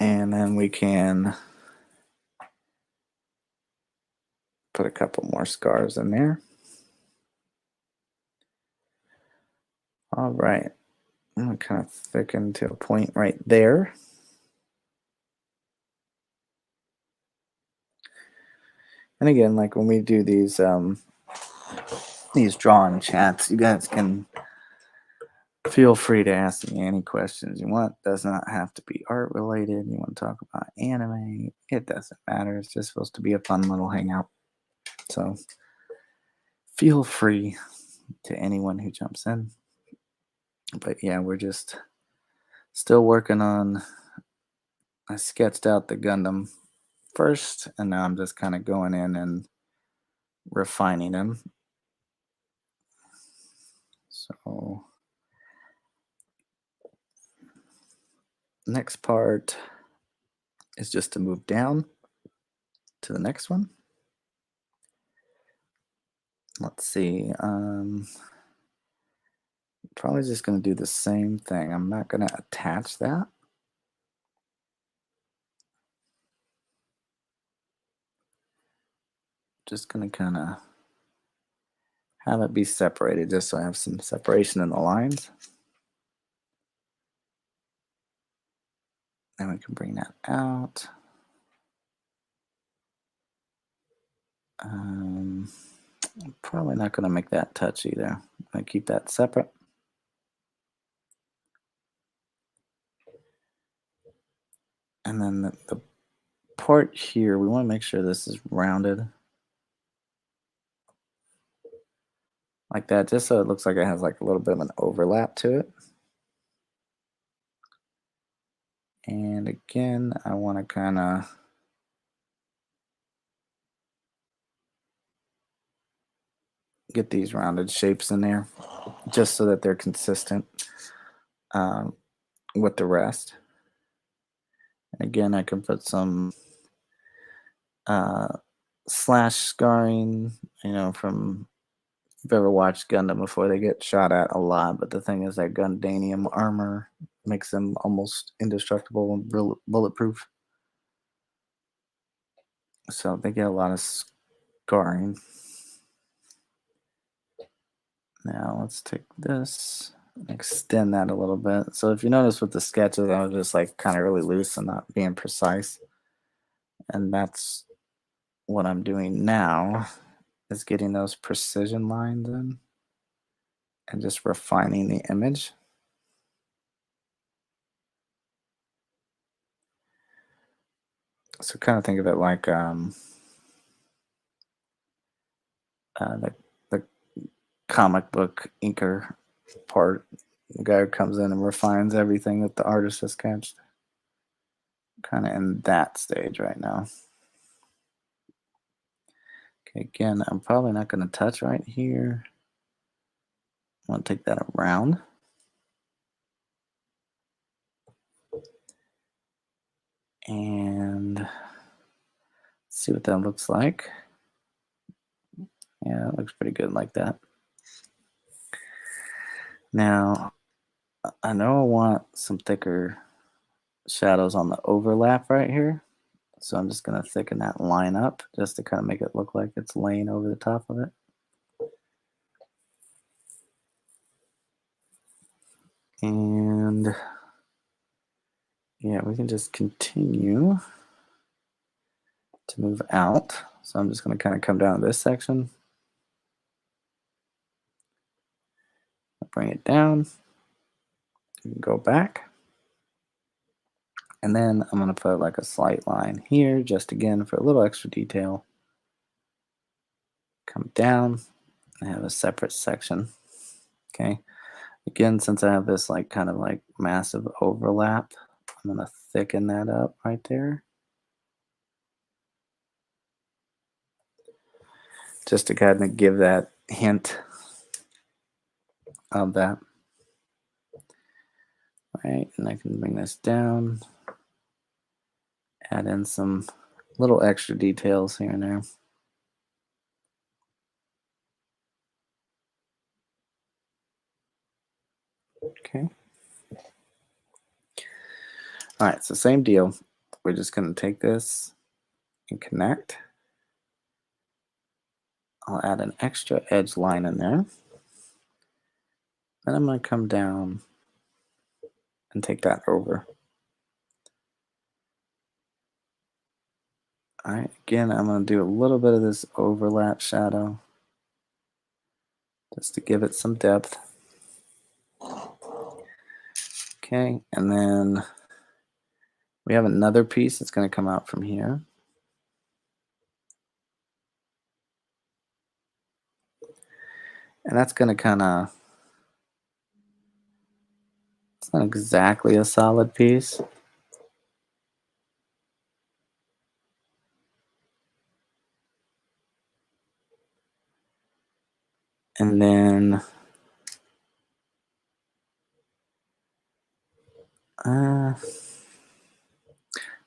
And then we can put a couple more scars in there. All right. I'm going to kind of thicken to a point right there. And again, like when we do these drawing chats, you guys can feel free to ask me any questions you want. Does not have to be art related. You want to talk about anime, it doesn't matter. It's just supposed to be a fun little hangout. So feel free to anyone who jumps in. But yeah, we're just still working on, I sketched out the Gundam first, and now I'm just kind of going in and refining them. So next part is just to move down to the next one. Let's see. Probably just going to do the same thing. I'm not going to attach that. Just going to kind of have it be separated just so I have some separation in the lines. Then we can bring that out. Probably not going to make that touch either. I'm going to keep that separate. And then the part here, we want to make sure this is rounded. Like that, just so it looks like it has like a little bit of an overlap to it. And again, I want to kind of get these rounded shapes in there just so that they're consistent with the rest. And again, I can put some slash scarring, from, if you've ever watched Gundam before, they get shot at a lot, but the thing is that Gundanium armor makes them almost indestructible and bulletproof. So they get a lot of scarring. Now let's take this and extend that a little bit. So if you notice with the sketches, I was just like kind of really loose and not being precise. And that's what I'm doing now, is getting those precision lines in and just refining the image. So kind of think of it like the comic book inker part. The guy who comes in and refines everything that the artist has sketched. Kind of in that stage right now. Okay, again, I'm probably not going to touch right here. I want to take that around. And see what that looks like. Yeah, it looks pretty good like that. Now, I know I want some thicker shadows on the overlap right here. So I'm just going to thicken that line up just to kind of make it look like it's laying over the top of it. And yeah, we can just continue to move out. So I'm just going to kind of come down to this section. Bring it down. Go back. And then I'm going to put like a slight line here, just again for a little extra detail. Come down and have a separate section. Okay. Again, since I have this like kind of like massive overlap, I'm going to thicken that up right there. Just to kind of give that hint of that. Right, and I can bring this down, add in some little extra details here and there. Okay. All right, so same deal. We're just going to take this and connect. I'll add an extra edge line in there. Then I'm going to come down and take that over. All right, again, I'm going to do a little bit of this overlap shadow just to give it some depth. Okay, and then we have another piece that's going to come out from here. And that's going to kind of, it's not exactly a solid piece. And then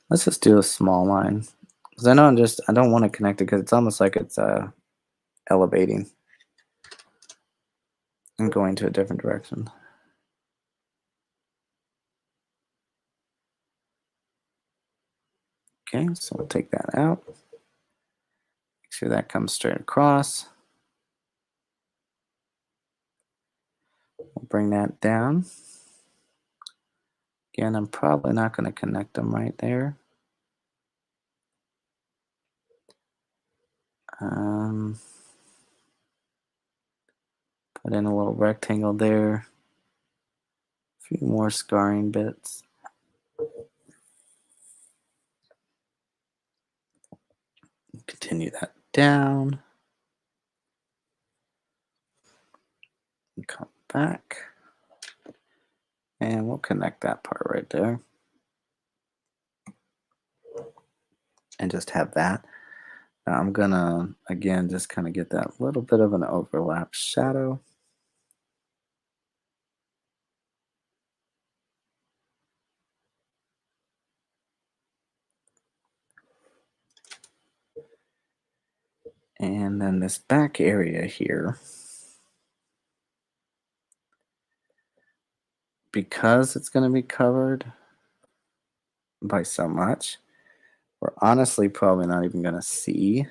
let's just do a small line. Because I know I don't want to connect it because it's almost like it's elevating and going to a different direction. Okay, so we'll take that out. Make sure that comes straight across. We'll bring that down. Again, I'm probably not going to connect them right there. Put in a little rectangle there. A few more scarring bits. Continue that down. And come back. And we'll connect that part right there. And just have that. Now I'm gonna, again, just kind of get that little bit of an overlap shadow. And then this back area here, because it's going to be covered by so much, we're honestly probably not even going to see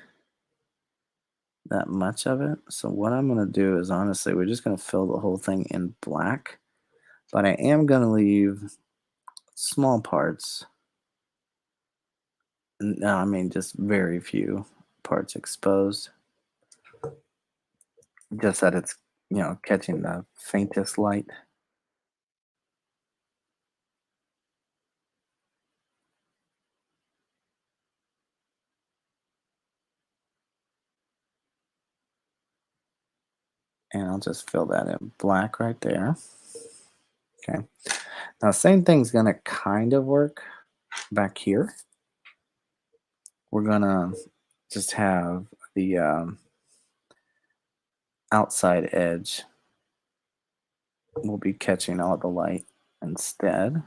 that much of it. So what I'm going to do is, honestly, we're just going to fill the whole thing in black, but I am going to leave small parts No, I mean just very few parts exposed. Just that it's, catching the faintest light. And I'll just fill that in black right there. Okay. Now, same thing's gonna kind of work back here. We're gonna just have the outside edge will be catching all the light instead.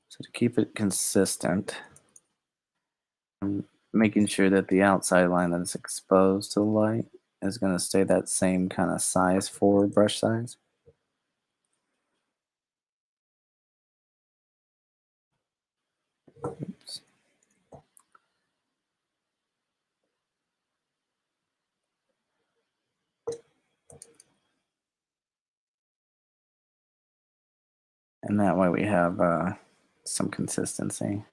So to keep it consistent, I'm making sure that the outside line that is exposed to the light is going to stay that same kind of size for brush size. Oops. And that way we have some consistency.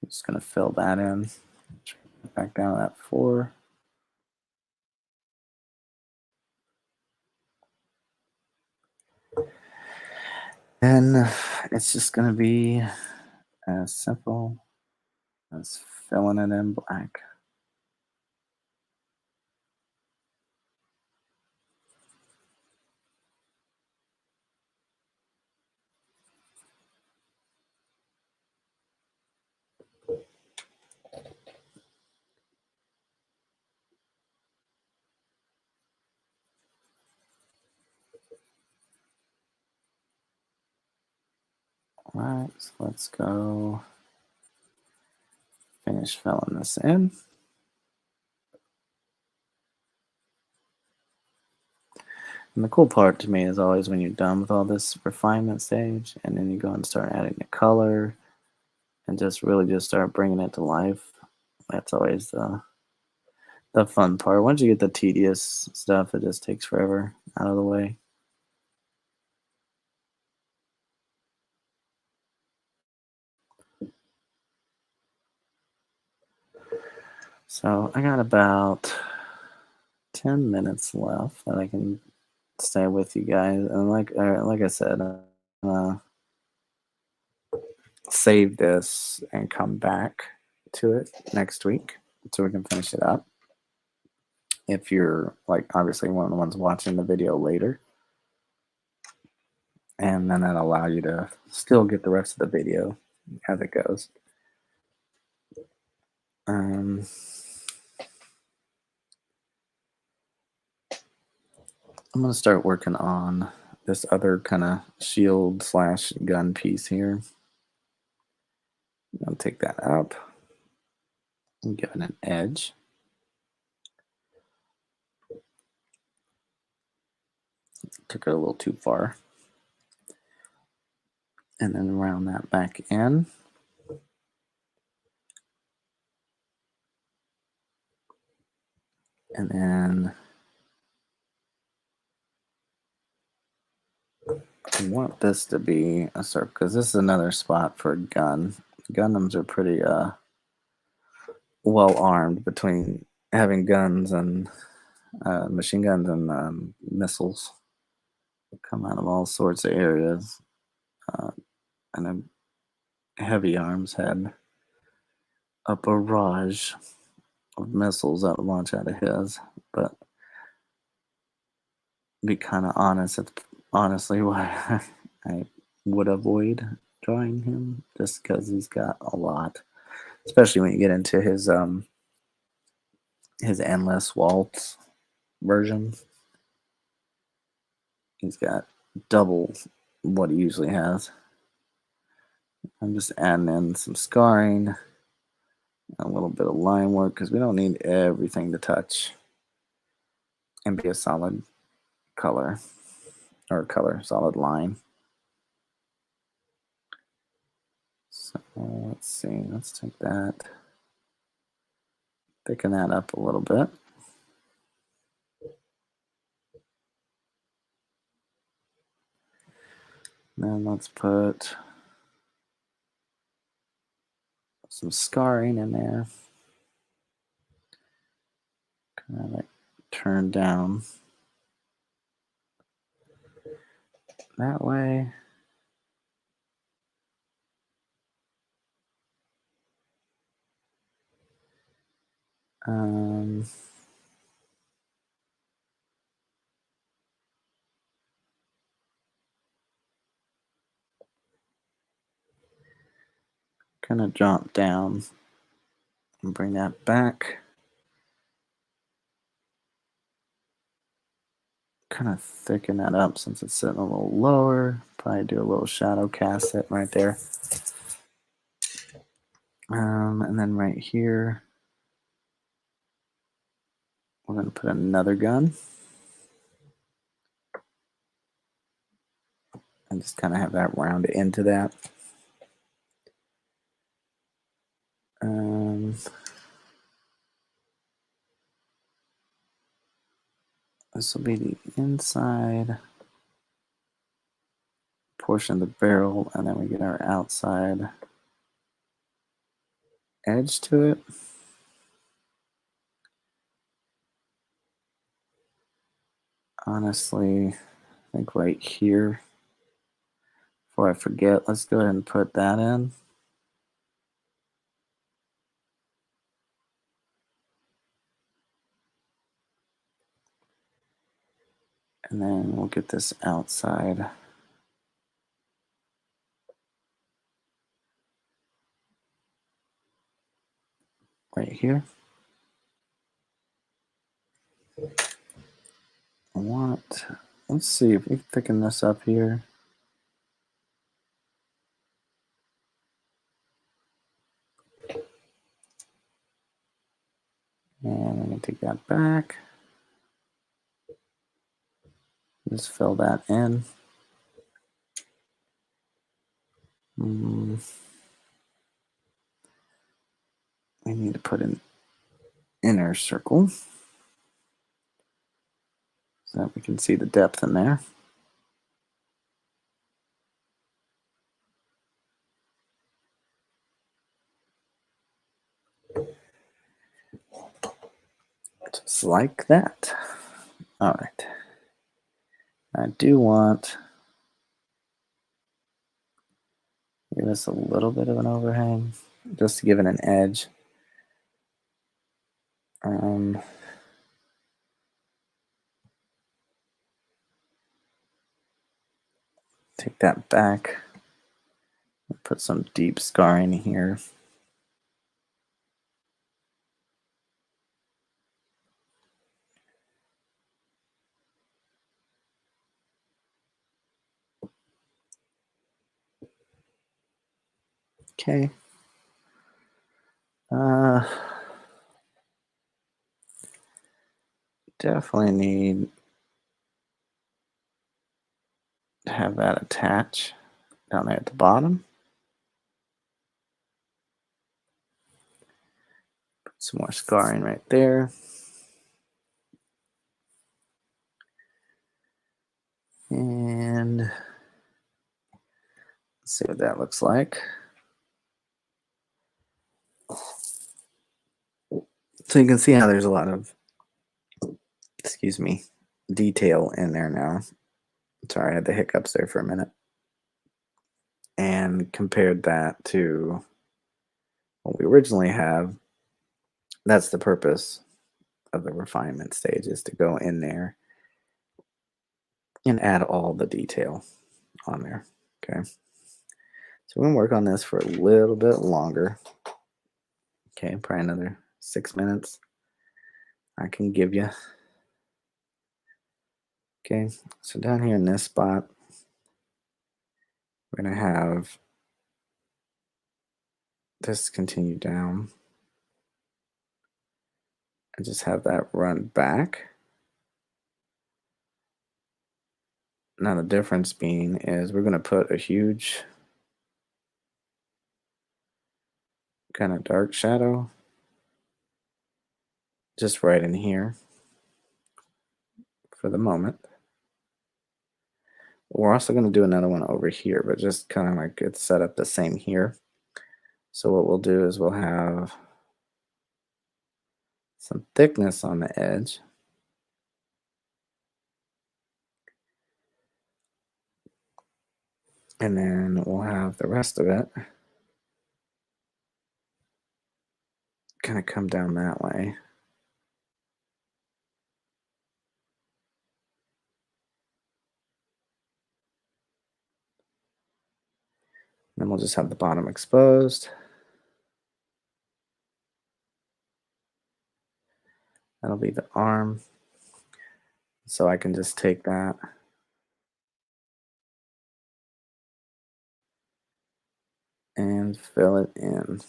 I'm just going to fill that in. Back down to that 4. And it's just going to be as simple as filling it in black. All right, so let's go finish filling this in. And the cool part to me is always when you're done with all this refinement stage and then you go and start adding the color and just really just start bringing it to life. That's always the fun part. Once you get the tedious stuff, it just takes forever out of the way. So I got about 10 minutes left that I can stay with you guys. And like I said, uh, save this and come back to it next week so we can finish it up. If you're like obviously one of the ones watching the video later, and then that'll allow you to still get the rest of the video as it goes. Um, I'm gonna start working on this other kind of shield slash gun piece here. I'll take that up and give it an edge. Took it a little too far. And then round that back in. And then I want this to be a circle because this is another spot for a gun. Gundams are pretty well armed between having guns and machine guns and missiles come out of all sorts of areas. And then heavy arms had a barrage of missiles that would launch out of his. But to be kind of honest, it's honestly why I would avoid drawing him, just because he's got a lot. Especially when you get into his endless waltz version. He's got double what he usually has. I'm just adding in some scarring, a little bit of line work because we don't need everything to touch and be a solid color solid line. So let's see, let's take that, thicken that up a little bit. Then let's put some scarring in there. Kind of like turn down that way. Kind of jump down and bring that back. Kind of thicken that up since it's sitting a little lower. Probably do a little shadow cast it right there. And then right here, we're going to put another gun. And just kind of have that round into that. This will be the inside portion of the barrel, and then we get our outside edge to it. Honestly, I think right here, before I forget, let's go ahead and put that in. And then we'll get this outside right here. Let's see if we can thicken this up here. And I'm going to take that back. Just fill that in. We need to put an inner circle so that we can see the depth in there. Just like that. All right. I do want to give this a little bit of an overhang just to give it an edge. Take that back. Put some deep scarring here. Okay. Definitely need to have that attach down there at the bottom. Put some more scarring right there. And let's see what that looks like. So you can see how there's a lot of, detail in there now. Sorry, I had the hiccups there for a minute. And compared that to what we originally have, that's the purpose of the refinement stage, is to go in there and add all the detail on there. Okay. So we're going to work on this for a little bit longer. Okay, probably another 6 minutes I can give you. Okay, so down here in this spot, we're going to have this continue down and just have that run back. Now the difference being is we're going to put a huge kind of dark shadow just right in here for the moment. We're also going to do another one over here, but just kind of like it's set up the same here. So what we'll do is we'll have some thickness on the edge. And then we'll have the rest of it kind of come down that way. Then we'll just have the bottom exposed. That'll be the arm. So I can just take that and fill it in.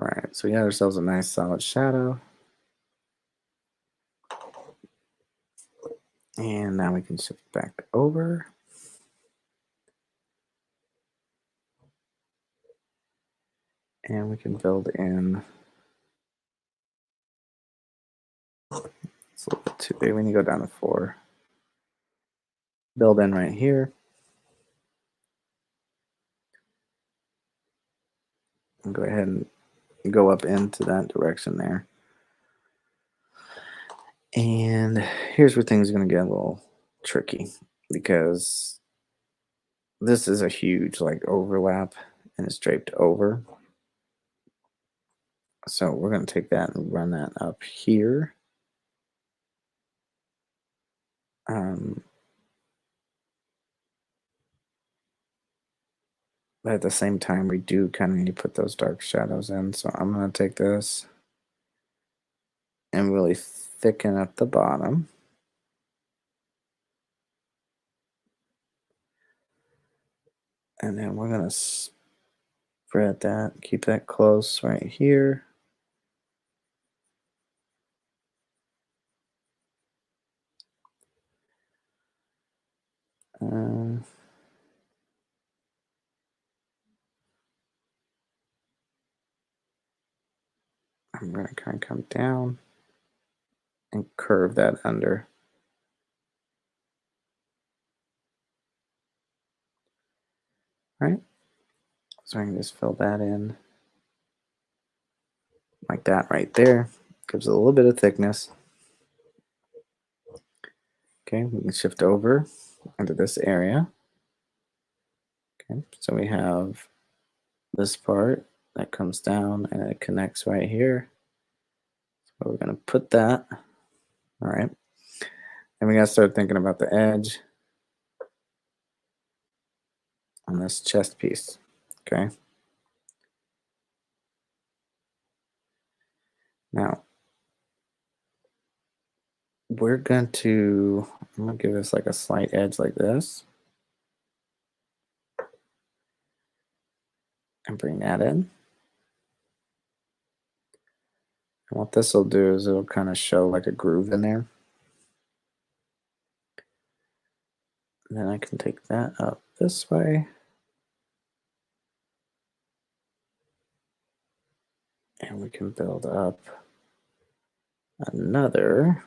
All right, so we got ourselves a nice solid shadow. And now we can shift back over. And we can build in. It's a little bit too big. We need to go down to 4. Build in right here. And go ahead and go up into that direction there. And here's where things are going to get a little tricky, because this is a huge like overlap and it's draped over. So we're going to take that and run that up here. But at the same time, we do kind of need to put those dark shadows in. So I'm going to take this and really thicken up the bottom. And then we're going to spread that, keep that close right here. I'm going to kind of come down and curve that under. All right. So I can just fill that in like that right there. Gives it a little bit of thickness. Okay, we can shift over into this area. Okay, so we have this part that comes down and it connects right here. So we're going to put that. All right. And we got to start thinking about the edge on this chest piece. Okay. Now, I'm going to give this like a slight edge like this. And bring that in. And what this will do is it'll kind of show like a groove in there. And then I can take that up this way. And we can build up another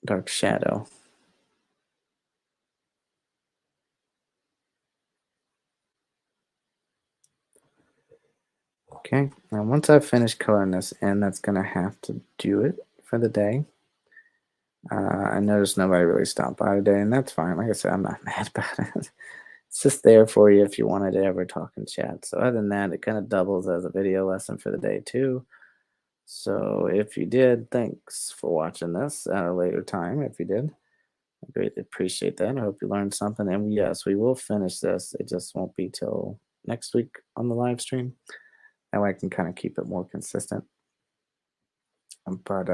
dark shadow. Okay, now once I've finished coloring this in, that's going to have to do it for the day. I noticed nobody really stopped by today, and that's fine. Like I said, I'm not mad about it. It's just there for you if you wanted to ever talk in chat. So other than that, it kind of doubles as a video lesson for the day too. So if you did, thanks for watching this at a later time. If you did, I greatly appreciate that. I hope you learned something. And yes, we will finish this. It just won't be till next week on the live stream. That way I can kind of keep it more consistent. But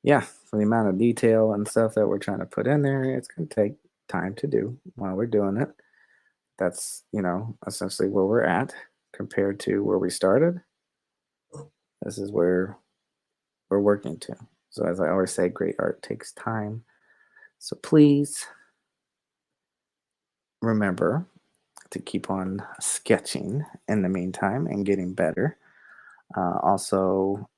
yeah, for the amount of detail and stuff that we're trying to put in there, it's going to take time to do while we're doing it. That's, essentially where we're at compared to where we started. This is where we're working to. So, as I always say, great art takes time. So, please remember to keep on sketching in the meantime and getting better. Also,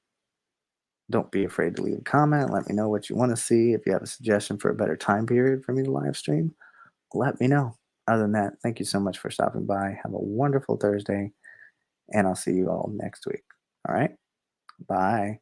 don't be afraid to leave a comment. Let me know what you want to see. If you have a suggestion for a better time period for me to live stream, let me know. Other than that, thank you so much for stopping by. Have a wonderful Thursday, and I'll see you all next week. All right. Bye.